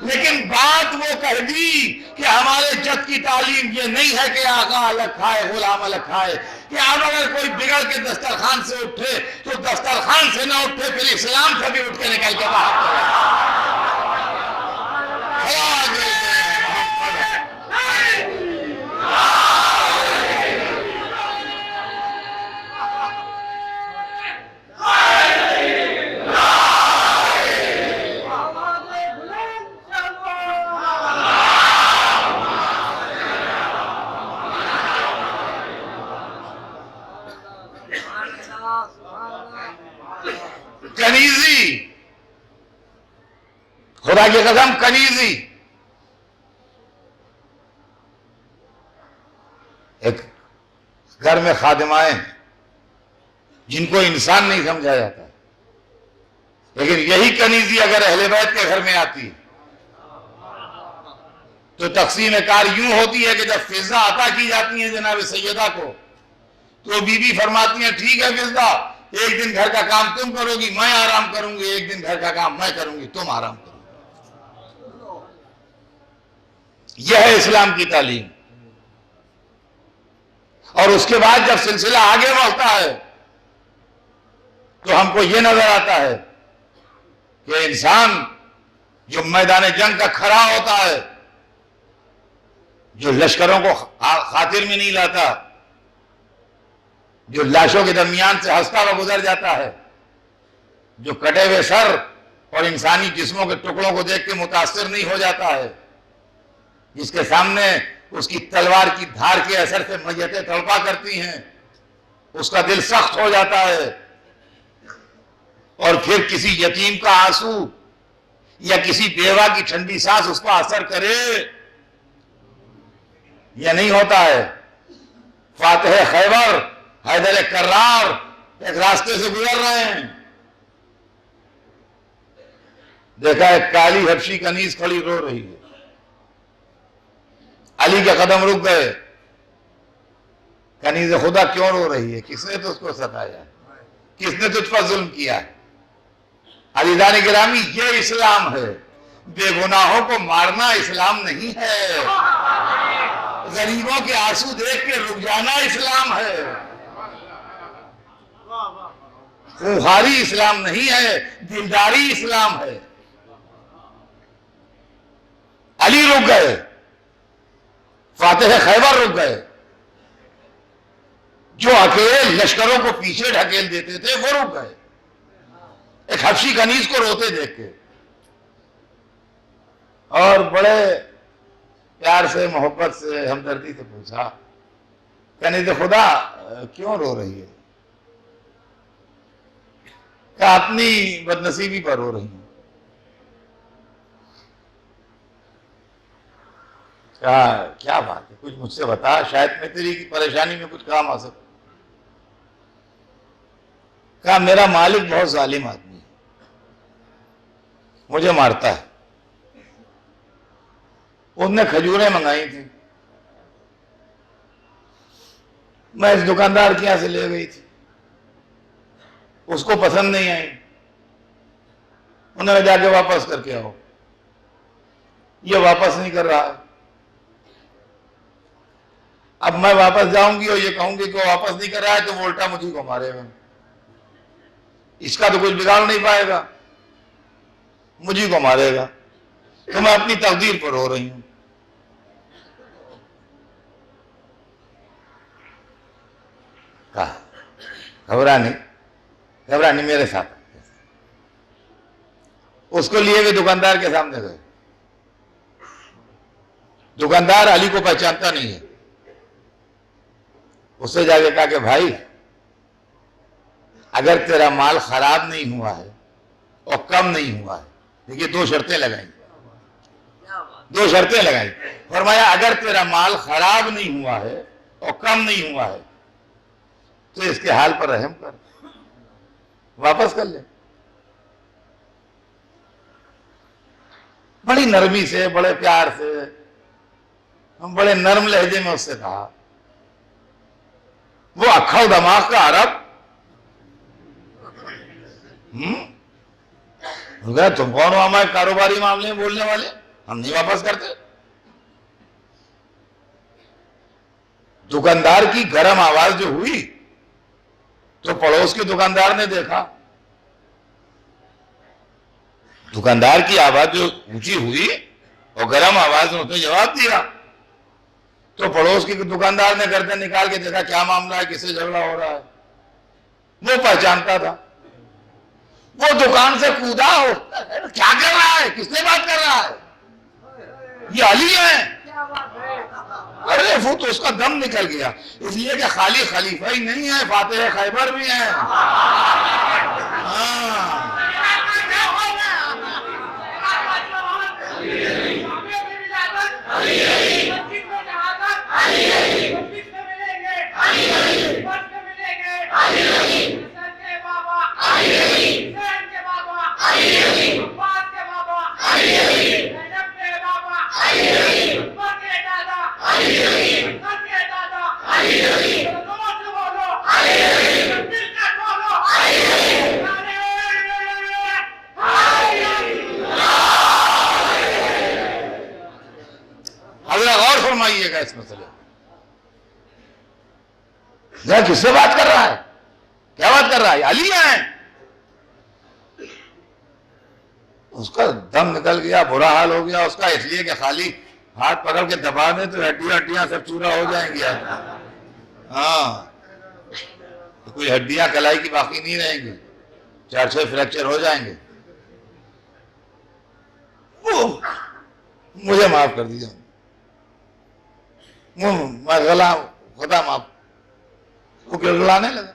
لیکن بات وہ کہہ دی کہ ہمارے جد کی تعلیم یہ نہیں ہے کہ آقا الگ کھائے غلام الگ کھائے، کہ اب اگر کوئی بگڑ کے دسترخوان سے اٹھے تو دسترخوان سے نہ اٹھے، پھر اسلام سے بھی اٹھ کے نکل کے باہر کنیزی، خدا کی قسم کنیزی۔ ایک گھر میں خادمائیں جن کو انسان نہیں سمجھا جاتا، لیکن یہی کنیزی اگر اہل بیت کے گھر میں آتی تو تقسیم کار یوں ہوتی ہے کہ جب فضا عطا کی جاتی ہیں جناب سیدہ کو تو بی بی فرماتی ہیں ٹھیک ہے فضا، ایک دن گھر کا کام تم کرو گی، میں آرام کروں گی، ایک دن گھر کا کام میں کروں گی، تم آرام کرو گی۔ یہ ہے اسلام کی تعلیم۔ اور اس کے بعد جب سلسلہ آگے بڑھتا ہے تو ہم کو یہ نظر آتا ہے کہ انسان جو میدان جنگ کا کھڑا ہوتا ہے، جو لشکروں کو خاطر میں نہیں لاتا، جو لاشوں کے درمیان سے ہنستا ہوا گزر جاتا ہے، جو کٹے ہوئے سر اور انسانی جسموں کے ٹکڑوں کو دیکھ کے متاثر نہیں ہو جاتا ہے، جس کے سامنے اس کی تلوار کی دھار کے اثر سے میتیں تڑپا کرتی ہیں، اس کا دل سخت ہو جاتا ہے، اور پھر کسی یتیم کا آنسو یا کسی بیوہ کی ٹھنڈی سانس اس کو اثر کرے، یہ نہیں ہوتا ہے۔ فاتح خیبر حیدر کرار ایک راستے سے گزر رہے ہیں، دیکھا ایک کالی حبشی کنیز کھڑی رو رہی ہے، علی کے قدم رک گئے، کنیز خدا کیوں رو رہی ہے؟ کس نے تجھ کو ستایا؟ کس نے تجھ پر ظلم کیا ہے؟ عزیزان گرامی، یہ اسلام ہے۔ بے گناہوں کو مارنا اسلام نہیں ہے، غریبوں کے آنسو دیکھ کے رک جانا اسلام ہے، خواری اسلام نہیں ہے، دلداری اسلام ہے۔ علی رک گئے، فاتح خیبر رک گئے، جو اکیلے لشکروں کو پیچھے ڈھکیل دیتے تھے وہ رک گئے، ایک حبشی کنیز کو روتے دیکھ کے، اور بڑے پیار سے محبت سے ہمدردی سے پوچھا کنیز خدا کیوں رو رہی ہے؟ کہ اپنی بدنصیبی پر رو رہی ہوں۔ کیا بات ہے، کچھ مجھ سے بتا، شاید میں تیری پریشانی میں کچھ کام آ سکتا۔ کہا میرا مالک بہت ظالم آدمی ہے، مجھے مارتا ہے۔ اس نے کھجوریں منگائی تھی، میں اس دکاندار کے یہاں سے لے گئی تھی، اس کو پسند نہیں آئی، انہوں نے جا کے واپس کر کے آؤ، یہ واپس نہیں کر رہا ہے۔ اب میں واپس جاؤں گی اور یہ کہوں گی کہ وہ واپس نہیں کر رہا ہے تو وہ الٹا مجھے کو مارے گا، اس کا تو کچھ بگاڑ نہیں پائے گا، مجھے کو مارے گا، تو میں اپنی تقدیر پر رو رہی ہوں۔ کہا گھبرا نہیں میرے ساتھ۔ اس کو لیے ہوئے دکاندار کے سامنے گئے، دکاندار علی کو پہچانتا نہیں ہے، اس سے جا کے کہا کہ بھائی اگر تیرا مال خراب نہیں ہوا ہے اور کم نہیں ہوا ہے، دیکھیے دو شرطیں لگائیں، فرمایا اگر تیرا مال خراب نہیں ہوا ہے اور کم نہیں ہوا ہے تو اس کے حال پر رحم کر، واپس کر لے۔ بڑی نرمی سے، بڑے پیار سے، بڑے نرم لہجے میں اس سے کہا۔ وہ اکھڑ دماغ کا عرب تم کون ہو ہمارے کاروباری معاملے میں بولنے والے؟ ہم نہیں واپس کرتے۔ دکاندار کی گرم آواز جو ہوئی تو پڑوس کے دکاندار نے دیکھا، دکاندار کی آواز جو اونچی ہوئی اور گرم آواز میں اس نے جواب دیا تو پڑوس کے دکاندار نے گردن نکال کے دیکھا کیا معاملہ ہے، کس سے جھگڑا ہو رہا ہے۔ وہ پہچانتا تھا، وہ دکان سے کودا ہو، کیا کر رہا ہے، کس سے بات کر رہا ہے، یہ علی ہے۔ ارے وہ تو اس کا دم نکل گیا، اس لیے کہ خالی خلیفہ ہی نہیں ہے، فاتح خیبر بھی ہیں۔ اس مسئلے کس سے بات کر رہا ہے، کیا بات کر رہا ہے، علی ہیں۔ اس کا دم نکل گیا، برا حال ہو گیا اس کا، اس لیے کہ خالی ہاتھ پکڑ کے دبا دیں تو ہڈیاں سب چورا ہو جائیں گی۔ ہاں، کوئی ہڈیاں کلائی کی باقی نہیں رہیں گی، 4-6 فریکچر ہو جائیں گے۔ مجھے معاف کر دیجیے، میں غلام، خدا معاف۔ وہ گڑگڑانے لگا۔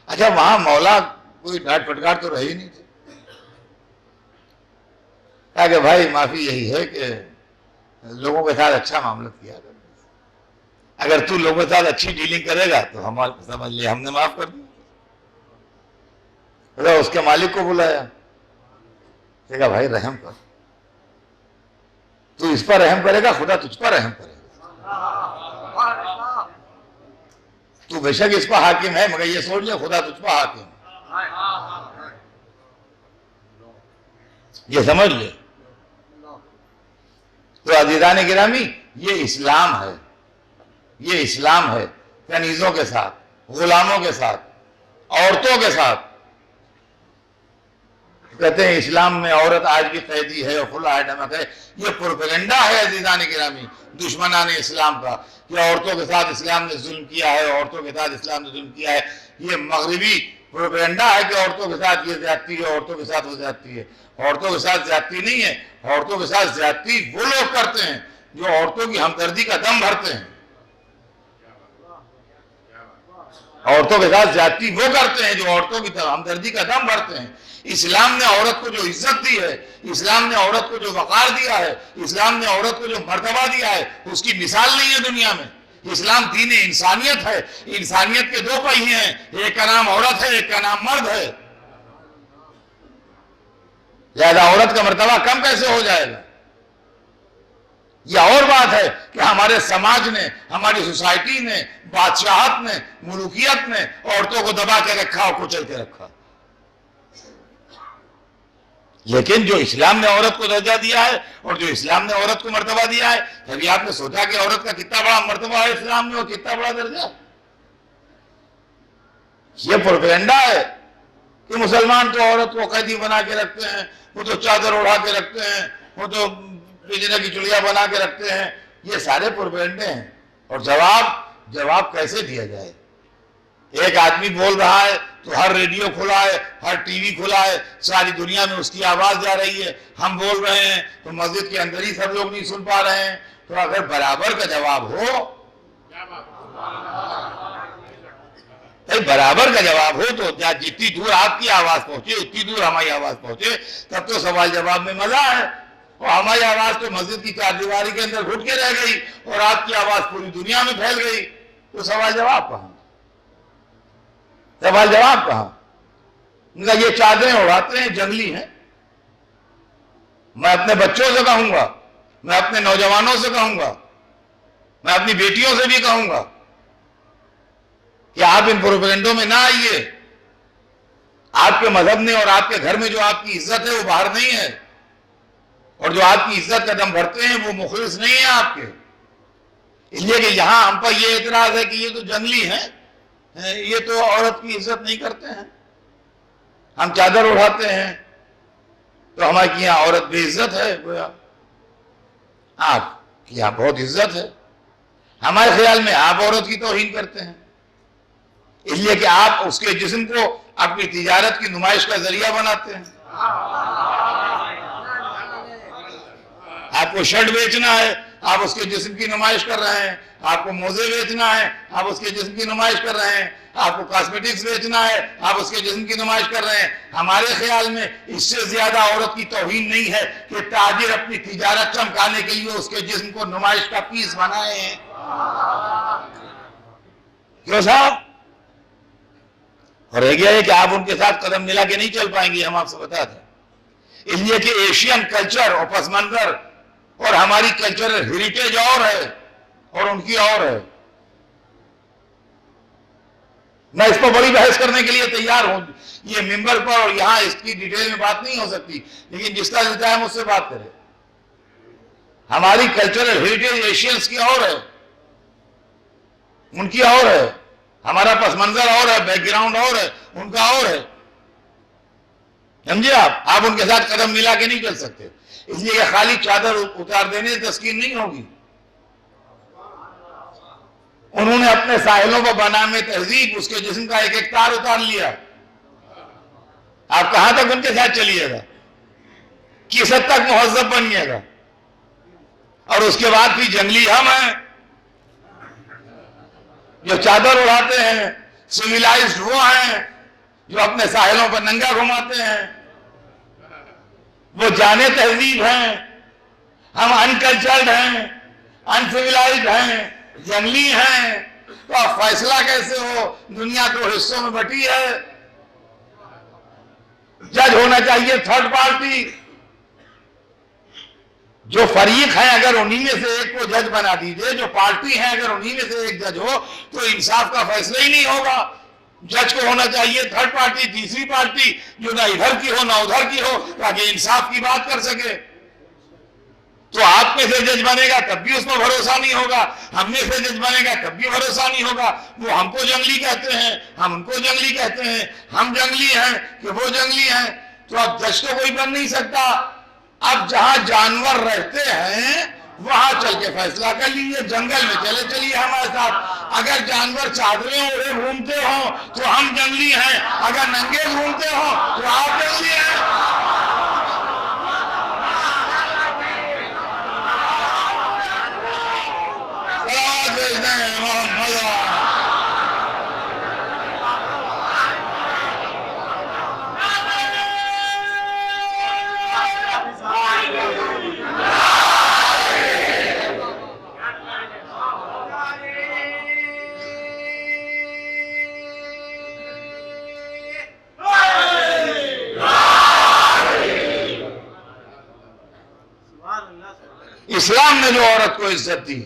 اچھا وہاں مولا کوئی ڈانٹ پٹکار تو رہی نہیں تھی، کہا کہ بھائی معافی یہی ہے کہ لوگوں کے ساتھ اچھا معاملت کیا کر، اگر تو لوگوں کے ساتھ اچھی ڈیلنگ کرے گا تو ہمارے سمجھ لے ہم نے معاف کر دیا۔ اس کے مالک کو بلایا، کہا بھائی رحم کر، تو اس پر رحم کرے گا خدا تجھ پر رحم کرے گا۔ تو بے شک اس پر حاکم ہے مگر یہ سوچ لے خدا تجھ پر حاکم ہے، یہ سمجھ لے۔ تو عزیزان گرامی، یہ اسلام ہے، یہ اسلام ہے۔ کنیزوں کے ساتھ، غلاموں کے ساتھ، عورتوں کے ساتھ، کہتے ہیں اسلام میں عورت آج بھی قیدی ہے اور کھلا ہے نمک ہے، یہ پروپیگنڈا ہے عزیزان گرامی دشمنان اسلام کا، کہ عورتوں کے ساتھ اسلام نے ظلم کیا ہے، عورتوں کے ساتھ اسلام نے ظلم کیا ہے۔ یہ مغربی پروپیگنڈا ہے کہ عورتوں کے ساتھ یہ زیادتی ہے، عورتوں کے ساتھ وہ زیادتی ہے۔ عورتوں کے ساتھ زیادتی نہیں ہے، عورتوں کے ساتھ زیادتی وہ لوگ کرتے ہیں جو عورتوں کی ہمدردی کا دم بھرتے ہیں۔ عورتوں کے ساتھ زیادتی وہ کرتے ہیں جو عورتوں کی ہمدردی کا دم بھرتے ہیں۔ اسلام نے عورت کو جو عزت دی ہے، اسلام نے عورت کو جو وقار دیا ہے، اسلام نے عورت کو جو مرتبہ دیا ہے، اس کی مثال نہیں ہے دنیا میں۔ اسلام دین انسانیت ہے، انسانیت کے 2 پہیے ہیں، ایک کا نام عورت ہے، ایک کا نام مرد ہے۔ لہذا عورت کا مرتبہ کم کیسے ہو جائے گا؟ یہ اور بات ہے کہ ہمارے سماج نے، ہماری سوسائٹی نے، بادشاہت نے، ملوکیت نے عورتوں کو دبا کے رکھا اور کچل کے رکھا۔ لیکن جو اسلام نے عورت کو درجہ دیا ہے اور جو اسلام نے عورت کو مرتبہ دیا ہے، کبھی آپ نے سوچا کہ عورت کا کتنا بڑا مرتبہ ہے اسلام میں اور کتنا بڑا درجہ؟ یہ پروپیگنڈا ہے کہ مسلمان تو عورت کو قیدی بنا کے رکھتے ہیں، وہ تو چادر اڑا کے رکھتے ہیں، وہ تو پنجرے کی چڑیا بنا کے رکھتے ہیں۔ یہ سارے پروپیگنڈے ہیں۔ اور جواب کیسے دیا جائے؟ ایک آدمی بول رہا ہے تو ہر ریڈیو کھلا ہے، ہر ٹی وی کھلا ہے، ساری دنیا میں اس کی آواز جا رہی ہے۔ ہم بول رہے ہیں تو مسجد کے اندر ہی سب لوگ نہیں سن پا رہے ہیں۔ تو اگر برابر کا جواب ہو، برابر کا جواب ہو تو جتنی دور آپ کی آواز پہنچے اتنی دور ہماری آواز پہنچے، تب تو سوال جواب میں مزہ ہے۔ اور ہماری آواز تو مسجد کی چار دیواری کے اندر گھٹ کے رہ گئی اور آپ کی آواز پوری دنیا میں پھیل گئی، تو سوال جواب کہاں؟ سوال جواب کہاں؟ ان کا یہ چادریں اڑاتے ہیں، جنگلی ہیں۔ میں اپنے بچوں سے کہوں گا، میں اپنے نوجوانوں سے کہوں گا، میں اپنی بیٹیوں سے بھی کہوں گا کہ آپ ان پروپیگنڈوں میں نہ آئیے۔ آپ کے مذہب نے اور آپ کے گھر میں جو آپ کی عزت ہے وہ باہر نہیں ہے، اور جو آپ کی عزت کا دم بھرتے ہیں وہ مخلص نہیں ہیں آپ کے۔ اس لیے کہ یہاں ہم پر یہ اعتراض ہے کہ یہ تو جنگلی ہیں، یہ تو عورت کی عزت نہیں کرتے ہیں، ہم چادر اڑاتے ہیں تو ہمارے یہاں عورت بے عزت ہے۔ گویا آپ کی یہاں بہت عزت ہے، ہمارے خیال میں آپ عورت کی توہین کرتے ہیں، اس لیے کہ آپ اس کے جسم کو اپنی تجارت کی نمائش کا ذریعہ بناتے ہیں۔ آپ کو شرٹ بیچنا ہے، آپ اس کے جسم کی نمائش کر رہے ہیں، آپ کو موزے بیچنا ہے، آپ اس کے جسم کی نمائش کر رہے ہیں، آپ کو کاسمیٹکس بیچنا ہے، آپ اس کے جسم کی نمائش کر رہے ہیں۔ ہمارے خیال میں اس سے زیادہ عورت کی توہین نہیں ہے کہ تاجر اپنی تجارت چمکانے کے لیے اس کے جسم کو نمائش کا پیس بنائے ہیں۔ کیوں صاحب؟ اور رہ گیا ہے کہ آپ ان کے ساتھ قدم ملا کے نہیں چل پائیں گے، ہم آپ سے بتا دیں۔ اس لیے کہ ایشین کلچر اور پس منظر اور ہماری کلچرل ہیریٹیج اور ہے اور ان کی اور ہے۔ میں اس پر بڑی بحث کرنے کے لیے تیار ہوں، یہ ممبر پر اور یہاں اس کی ڈیٹیل میں بات نہیں ہو سکتی، لیکن جس کا دلتا ہے مجھ سے بات کرے۔ ہماری کلچرل ہیریٹیج ایشینز کی اور ہے، ان کی اور ہے، ہمارا پس منظر اور ہے، بیک گراؤنڈ اور ہے، ان کا اور ہے۔ سمجھے آپ ان کے ساتھ قدم ملا کے نہیں چل سکتے، اس لیے کہ خالی چادر اتار دینے سے تسکین نہیں ہوگی۔ انہوں نے اپنے ساحلوں پر بنام تہذیب اس کے جسم کا ایک ایک تار اتار لیا۔ آپ کہاں تک ان کے ساتھ چلیے گا؟ کس حد تک مہذب بنیے گا؟ اور اس کے بعد بھی جنگلی ہم ہیں جو چادر اڑاتے ہیں، سویلائزڈ وہ ہیں جو اپنے ساحلوں پر ننگا گھماتے ہیں، وہ جانے تہذیب ہیں، ہم انکلچرڈ ہیں، انسویلائزڈ ہیں، جنگلی ہیں۔ تو اب فیصلہ کیسے ہو؟ دنیا دو حصوں میں بٹی ہے، جج ہونا چاہیے تھرڈ پارٹی، جو فریق ہیں اگر انہی میں سے ایک کو جج بنا دیجئے، جو پارٹی ہیں اگر انہی میں سے ایک جج ہو تو انصاف کا فیصلہ ہی نہیں ہوگا۔ جج کو ہونا چاہیے تھرڈ پارٹی، تیسری پارٹی جو نہ ادھر کی ہو نہ ادھر کی ہو، تاکہ انصاف کی بات کر سکے۔ تو آپ میں سے جج بنے گا تب بھی اس پر بھروسہ نہیں ہوگا، ہم میں سے جج بنے گا تب بھی بھروسہ نہیں ہوگا۔ وہ ہم کو جنگلی کہتے ہیں، ہم ان کو جنگلی کہتے ہیں، ہم جنگلی ہیں کہ وہ جنگلی ہیں۔ تو اب جج تو کوئی بن نہیں سکتا۔ اب جہاں جانور رہتے ہیں وہاں چل کے فیصلہ کر لیجیے، جنگل میں چلیے ہمارے ساتھ۔ اگر جانور چادریں اوڑھے گھومتے ہوں تو ہم جنگلی ہیں، اگر ننگے گھومتے ہوں تو آپ جنگلی ہیں۔ اسلام نے جو عورت کو عزت دی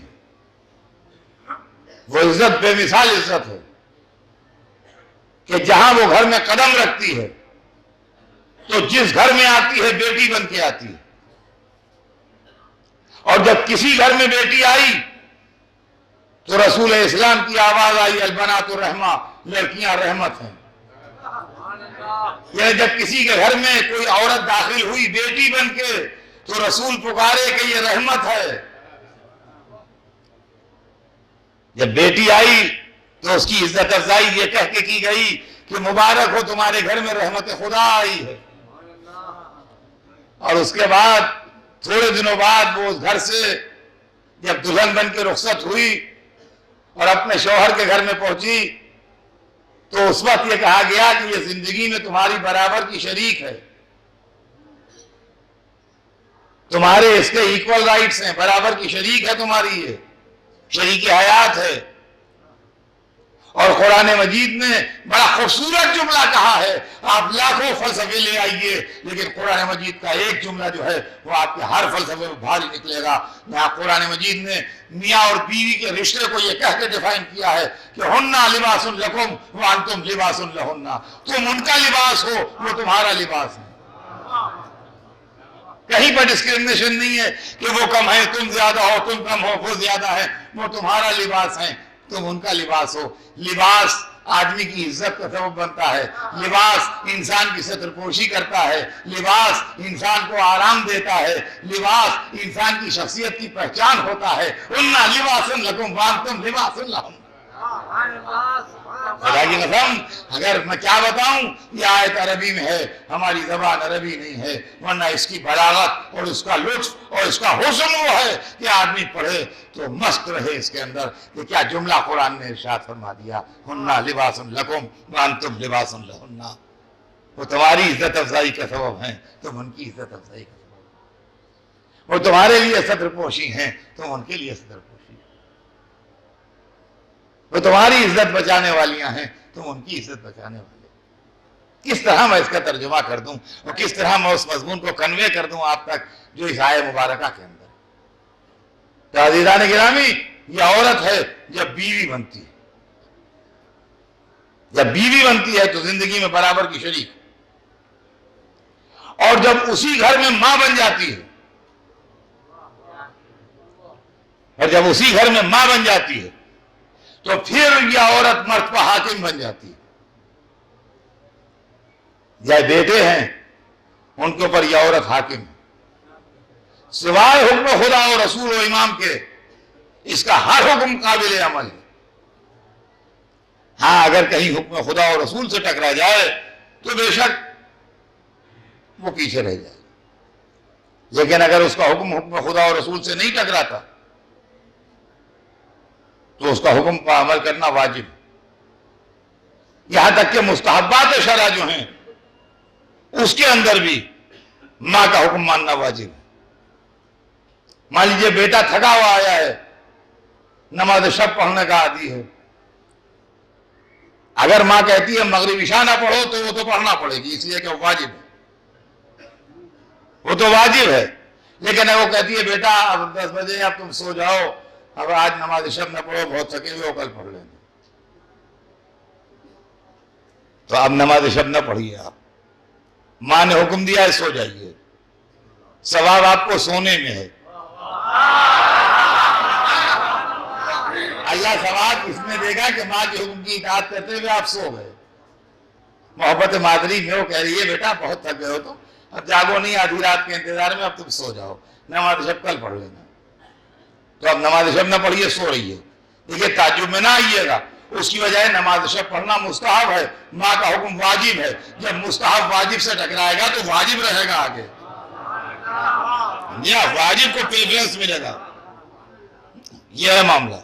وہ عزت بے مثال عزت ہے کہ جہاں وہ گھر میں قدم رکھتی ہے تو جس گھر میں آتی ہے بیٹی بن کے آتی ہے، اور جب کسی گھر میں بیٹی آئی تو رسول اسلام کی آواز آئی البنات الرحمہ، لڑکیاں رحمت ہیں۔ یعنی جب کسی کے گھر میں کوئی عورت داخل ہوئی بیٹی بن کے تو رسول پکارے کہ یہ رحمت ہے۔ جب بیٹی آئی تو اس کی عزت افزائی یہ کہہ کے کی گئی کہ مبارک ہو تمہارے گھر میں رحمت خدا آئی ہے۔ اور اس کے بعد تھوڑے دنوں بعد وہ اس گھر سے جب دلہن بن کے رخصت ہوئی اور اپنے شوہر کے گھر میں پہنچی تو اس وقت یہ کہا گیا کہ یہ زندگی میں تمہاری برابر کی شریک ہے۔ تمہارے اس کے ایکول رائٹس ہیں، برابر کی شریک ہے تمہاری، یہ شریک حیات ہے۔ اور قرآن مجید نے بڑا خوبصورت جملہ کہا ہے، آپ لاکھوں فلسفے لے آئیے لیکن قرآن مجید کا ایک جملہ جو ہے وہ آپ کے ہر فلسفے میں بھاری نکلے گا۔ یہاں قرآن مجید نے میاں اور بیوی کے رشتے کو یہ کہہ کے ڈیفائن کیا ہے کہ ہننا لباس لکم وانتم لباس لہن، تم ان کا لباس ہو، وہ تمہارا لباس ہے۔ کہیں پر ڈسکریمنیشن نہیں ہے کہ وہ کم ہے تم زیادہ ہو، تم کم ہو وہ زیادہ ہے، وہ تمہارا لباس ہے، تم ان کا لباس ہو۔ لباس آدمی کی عزت کا سبب بنتا ہے، لباس انسان کی ستر پوشی کرتا ہے، لباس انسان کو آرام دیتا ہے، لباس انسان کی شخصیت کی پہچان ہوتا ہے۔ اُنَّا لِبَاسٌ لَكُمْ وَأَنْتُمْ لِبَاسٌ لَهُمْ۔ خدا کی قسم اگر میں کیا بتاؤں، یہ آیت عربی میں ہے، ہماری زبان عربی نہیں ہے، ورنہ اس کی بلاغت اور اس کا لطف اور اس کا حسن وہ ہے کہ آدمی پڑھے تو مست رہے اس کے اندر کہ کیا جملہ قرآن نے ارشاد فرما دیا، ہننا لباس لکم وانتم لباس لہن۔ وہ تمہاری عزت افزائی کا سبب ہیں، تم ان کی عزت افزائی کا سبب، وہ تمہارے لیے صدر پوشی ہیں، تم ان کے لیے صدر پوشی، وہ تمہاری عزت بچانے والیاں ہیں، تم ان کی عزت بچانے والے۔ کس طرح میں اس کا ترجمہ کر دوں اور کس طرح میں اس مضمون کو کنوے کر دوں آپ تک جو اس آیت مبارکہ کے اندر۔ تو عزیزان گرامی، یہ عورت ہے جب بیوی بنتی ہے، جب بیوی بنتی ہے تو زندگی میں برابر کی شریک، اور جب اسی گھر میں ماں بن جاتی ہے، اور جب اسی گھر میں ماں بن جاتی ہے تو پھر یہ عورت مرتبہ حاکم بن جاتی ہے۔ یا بیٹے ہیں ان کے اوپر یہ عورت حاکم ہے، سوائے حکم خدا اور رسول و امام کے اس کا ہر حکم قابل عمل ہے۔ ہاں اگر کہیں حکم خدا اور رسول سے ٹکرا جائے تو بے شک وہ پیچھے رہ جائے، لیکن اگر اس کا حکم خدا اور رسول سے نہیں ٹکراتا تو اس کا حکم پر عمل کرنا واجب ہے۔ یہاں تک کہ مستحبات شرع جو ہیں اس کے اندر بھی ماں کا حکم ماننا واجب ہے۔ مان لیجیے بیٹا تھکا ہوا آیا ہے، نماز شب پڑھنے کا عادی ہے، اگر ماں کہتی ہے مغرب عشاء نہ پڑھو تو وہ تو پڑھنا پڑے گی، اس لیے کہ وہ واجب ہے، وہ تو واجب ہے۔ لیکن وہ کہتی ہے بیٹا اب 10 بجے اب تم سو جاؤ، اب آج نماز شب نہ پڑھو، بہت تھکے ہوئے ہو، کل پڑھ لیں گے، تو اب نماز شب نہ پڑھیے آپ، ماں نے حکم دیا ہے سو جائیے، ثواب آپ کو سونے میں ہے۔ اللہ ثواب اس میں دے گا کہ ماں کے حکم کی اطاعت کرتے ہوئے آپ سو گئے۔ محبت مادری میں وہ کہہ رہی ہے بیٹا بہت تھک گئے ہو تم، اب جاگو نہیں آدھی رات کے انتظار میں، اب تم سو جاؤ، نماز شب کل پڑھ لینا، تو اب نماز شب نہ پڑھیے، سو رہی ہے۔ دیکھیے تعجب میں نہ آئیے گا، اس کی وجہ نماز شب پڑھنا مستحب ہے، ماں کا حکم واجب ہے، جب مستحب واجب سے ٹکرائے گا تو واجب رہے گا آگے، واجب کو پریفرنس ملے گا، یہ ہے معاملہ۔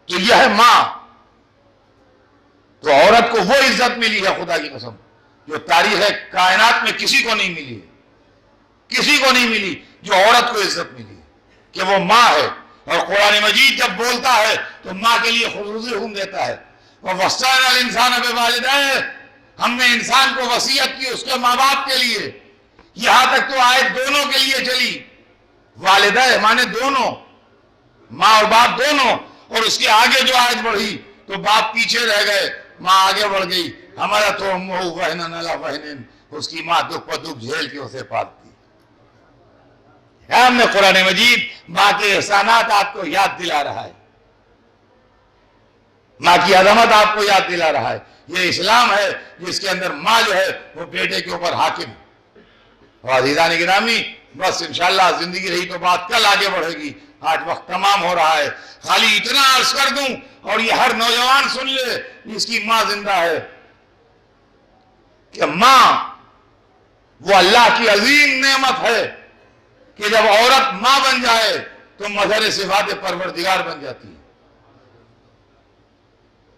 تو یہ ہے ماں، تو عورت کو وہ عزت ملی ہے خدا کی قسم جو تاریخ کائنات میں کسی کو نہیں ملی ہے، کسی کو نہیں ملی جو عورت کو عزت ملی ہے کہ وہ ماں ہے۔ اور قرآن مجید جب بولتا ہے تو ماں کے لیے خصوصی حکم دیتا ہے، وَوَصَّيْنَا الْإِنسَانَ بِوَالِدَيْهِ، ہم نے انسان کو وصیت کی اس کے ماں باپ کے لیے، یہاں تک تو آیت دونوں کے لیے چلی، والدہ مانے دونوں، ماں اور باپ دونوں، اور اس کے آگے جو آیت بڑھی تو باپ پیچھے رہ گئے، ماں آگے بڑھ گئی، ہمارا تو امہ وہنن علی وہنن، اس کی ماں دکھ پر دکھ جھیل کے اسے پالتی۔ ہم نے قرآن مجید ماں کے احسانات آپ کو یاد دلا رہا ہے، ماں کی عظمت آپ کو یاد دلا رہا ہے۔ یہ اسلام ہے جس کے اندر ماں جو ہے وہ بیٹے کے اوپر حاکم ہے۔ اور عزیزان گرامی بس انشاءاللہ زندگی رہی تو بات کل آگے بڑھے گی، آج وقت تمام ہو رہا ہے، خالی اتنا عرض کر دوں اور یہ ہر نوجوان سن لے جس کی ماں زندہ ہے کہ ماں وہ اللہ کی عظیم نعمت ہے کہ جب عورت ماں بن جائے تو مظہر صفات پروردگار بن جاتی ہے۔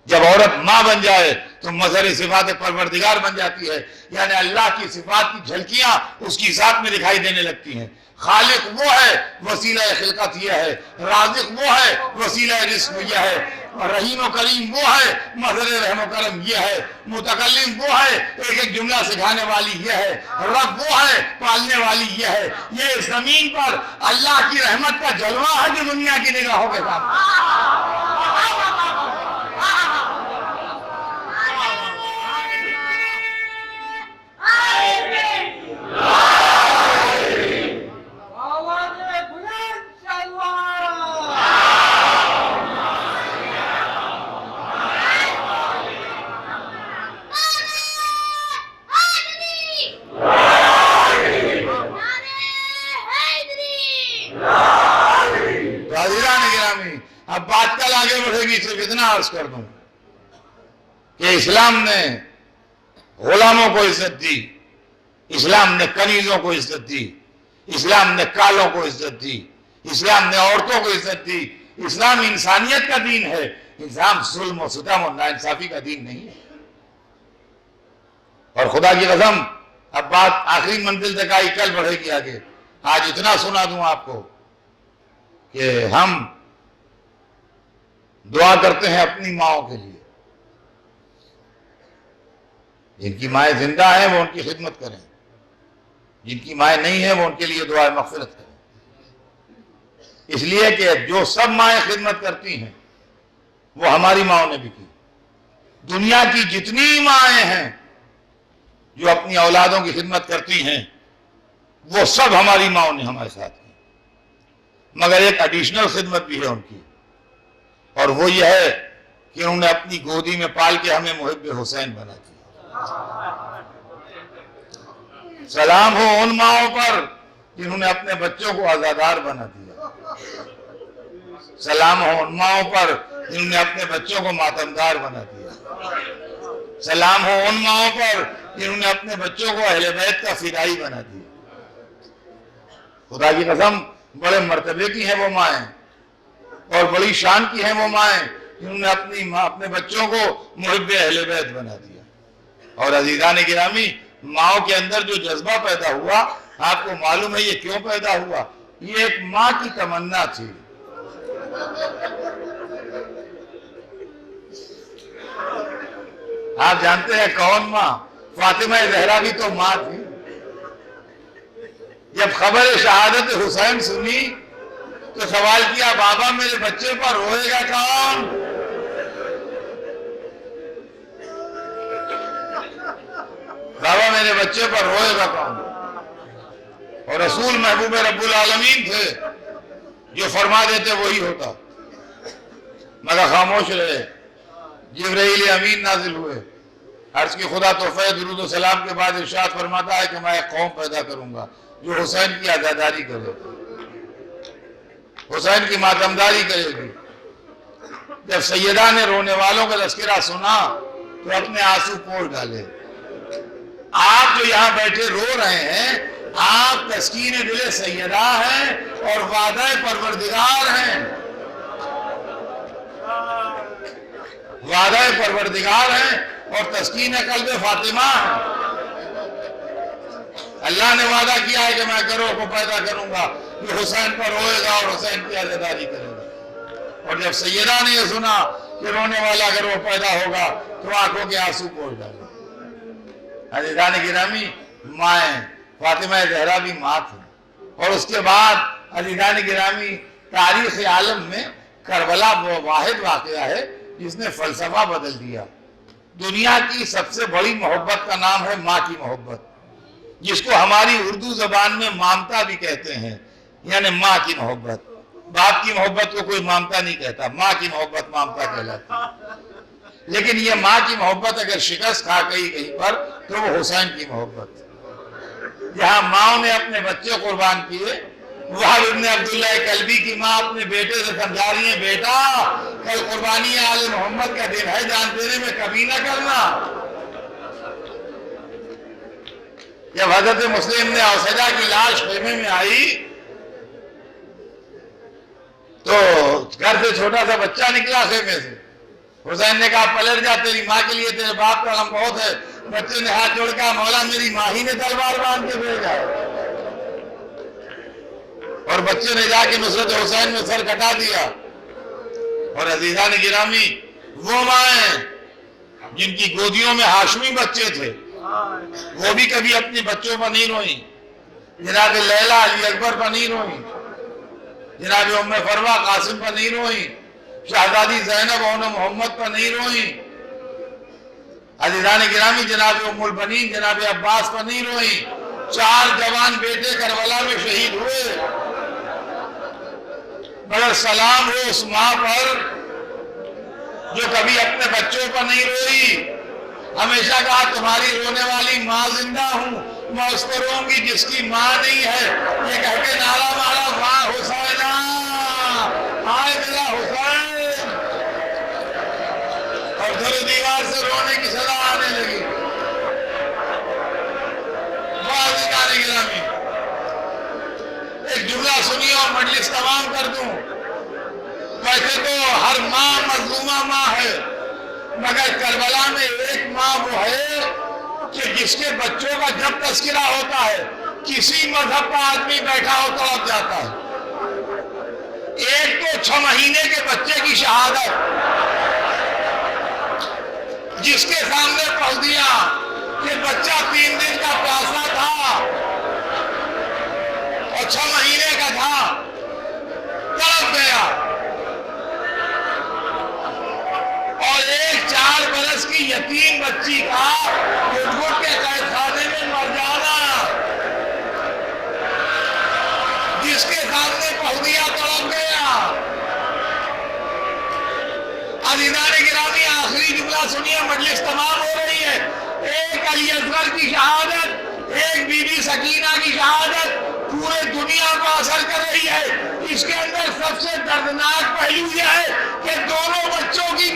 جب عورت ماں بن جائے تو مظہر صفات پروردگار بن جاتی ہے، یعنی اللہ کی صفات کی جھلکیاں اس کی ذات میں دکھائی دینے لگتی ہیں۔ خالق وہ ہے، وسیلہ خلقت یہ ہے، رازق وہ ہے، وسیلہ رزق یہ ہے، اور رحیم و کریم وہ ہے، مظہر رحم و کرم یہ ہے، متکلم وہ ہے، ایک ایک جملہ سکھانے والی یہ ہے، رب وہ ہے، پالنے والی یہ ہے۔ یہ اس زمین پر اللہ کی رحمت کا جلوہ ہے جو دنیا کی نگاہوں کے سامنے۔ اب بات کل آگے بڑھے گی، صرف اتنا عرض کر دوں کہ اسلام نے غلاموں کو عزت دی، اسلام نے کنیزوں کو عزت دی، اسلام نے کالوں کو عزت دی، اسلام نے عورتوں کو عزت دی۔ اسلام انسانیت کا دین ہے، اسلام ظلم و ستم اور ناانصافی کا دین نہیں ہے۔ اور خدا کی قسم اب بات آخری منزل تک آئی، کل بڑھے گی آگے۔ آج اتنا سنا دوں آپ کو کہ ہم دعا کرتے ہیں اپنی ماؤں کے لیے، جن کی مائیں زندہ ہیں وہ ان کی خدمت کریں، جن کی مائیں نہیں ہیں وہ ان کے لیے دعا مغفرت کریں، اس لیے کہ جو سب مائیں خدمت کرتی ہیں وہ ہماری ماؤں نے بھی کی۔ دنیا کی جتنی مائیں ہیں جو اپنی اولادوں کی خدمت کرتی ہیں وہ سب ہماری ماؤں نے ہمارے ساتھ کی، مگر ایک ایڈیشنل خدمت بھی ہے ان کی، اور وہ یہ ہے کہ انہوں نے اپنی گودی میں پال کے ہمیں محب حسین بنا دیا۔ سلام ہو ان ماؤں پر جنہوں نے اپنے بچوں کو آزادار بنا دیا، سلام ہو ان ماؤں پر جنہوں نے اپنے بچوں کو ماتمدار بنا دیا، سلام ہو ان ماؤں پر جنہوں نے اپنے بچوں کو اہل بیت کا فدائی بنا دیا۔ خدا کی قسم بڑے مرتبے کی ہیں وہ مائیں اور بڑی شان کی ہیں وہ مائیں جنہوں نے اپنے بچوں کو محب اہل بیت بنا دیا۔ اور عزیزان گرامی، ماؤں کے اندر جو جذبہ پیدا ہوا، آپ کو معلوم ہے یہ کیوں پیدا ہوا؟ یہ ایک ماں کی تمنا تھی۔ آپ جانتے ہیں کون ماں؟ فاطمہ زہرا بھی تو ماں تھی۔ جب خبر شہادت حسین سنی تو سوال کیا، بابا میرے بچے پر روئے گا کون؟ بابا میرے بچے پر روئے گا کون؟ اور رسول محبوب رب العالمین تھے، جو فرما دیتے وہی ہوتا، مگر خاموش رہے۔ جبرائیل امین نازل ہوئے، عرض کی خدا تحفہ درود و سلام کے بعد ارشاد فرماتا ہے کہ میں ایک قوم پیدا کروں گا جو حسین کی عزاداری کرے، حسین کی ماتمداری کرے گی۔ جب سیدہ نے رونے والوں کا تذکرہ سنا تو اپنے آنسو پوچھ ڈالے۔ آپ جو یہاں بیٹھے رو رہے ہیں، آپ تسکین دل سیدہ ہیں اور وعدہ پروردگار ہیں، وعدہ پروردگار ہیں اور تسکین قلب فاطمہ ہیں۔ اللہ نے وعدہ کیا ہے کہ میں گروہ کو پیدا کروں گا جو حسین پر روئے گا اور حسین کی عزاداری کرے گا۔ اور جب سیدہ نے یہ سنا کہ رونے والا گروہ پیدا ہوگا تو آنکھوں کے آنسو پوچھ ڈالے۔ عزیزان گرامی، مائیں فاطمہ زہرا بھی ماں تھی، اور اس کے بعد عزیزان گرامی تاریخ عالم میں کربلا وہ واحد واقعہ ہے جس نے فلسفہ بدل دیا۔ دنیا کی سب سے بڑی محبت کا نام ہے ماں کی محبت، جس کو ہماری اردو زبان میں مامتا بھی کہتے ہیں، یعنی ماں کی محبت۔ باپ کی محبت کو کوئی مامتا نہیں کہتا، ماں کی محبت مامتا کہلاتی ہے۔ لیکن یہ ماں کی محبت اگر شکست کھا گئی کہیں پر تو وہ حسین کی محبت۔ جہاں ماں نے اپنے بچے قربان کیے، وہاں ابن عبداللہ کلبی کی ماں اپنے بیٹے سے سمجھا رہی ہے، بیٹا کل قربانی آل محمد کا دن ہے، جان دینے میں کبھی نہ کرنا۔ جب حضرت مسلم نے اوسجہ کی لاش خیمے میں آئی تو گھر سے چھوٹا سا بچہ نکلا خیمے سے، حسین نے کہا پلٹ جا، تیری ماں کے لیے تیرے باپ کا غم بہت ہے۔ بچے نے ہاتھ جوڑ کہا مولا میری ماں ہی نے تلوار باندھ کے بھیجا ہے۔ اور بچے نے جا کے نصرت حسین میں سر کٹا دیا۔ اور عزیزان گرامی، وہ مائیں جن کی گودیوں میں ہاشمی بچے تھے وہ بھی کبھی اپنے بچوں پر نہیں روئیں۔ جناب لیلا علی اکبر پر نہیں روئیں، جناب ام فروہ قاسم پر نہیں روئیں، شہزادی زینب اون محمد پر نہیں روئیں، عزیزان گرامی جناب ام البنین جناب عباس پر نہیں روئیں۔ 4 جوان بیٹے کربلا میں شہید ہوئے، مگر سلام ہو اس ماں پر جو کبھی اپنے بچوں پر نہیں روئی۔ ہمیشہ کہا تمہاری رونے والی ماں زندہ ہوں، میں اس پر روں گی جس کی ماں نہیں ہے۔ یہ کہہ کے نعرہ مارا ماں حسینہ، آئے میرا حسین، اور در و دیوار سے رونے کی صدا آنے لگی۔ عزیزان گرامی، ایک جملہ سنیے اور مجلس تمام کر دوں۔ ویسے تو ہر ماں مظلومہ ماں ہے، مگر کربلا میں ایک ماں وہ ہے کہ جس کے بچوں کا جب تذکرہ ہوتا ہے کسی مذہب کا آدمی بیٹھا ہو تو اب جاتا ہے۔ ایک تو 6 مہینے کے بچے کی شہادت، جس کے سامنے پڑھ دیا کہ بچہ 3 دن کا پیاسا تھا اور 6 مہینے کا تھا، تڑپ گیا۔ اور ایک 4 برس کی یتیم بچی کا گھٹ کے قید خانے میں مر جانا، جس کے سامنے پڑھ دیا تڑپ گیا۔ عزیزان گرامی، آخری جملہ سنیے، مجلس تمام ہو رہی ہے۔ ایک علی اصغر کی شہادت، ایک بی بی سکینہ کی شہادت پورے دنیا کو اثر کر رہی ہے۔ اس کے اندر سب سے دردناک پہلو یہ ہے کہ دونوں بچوں کی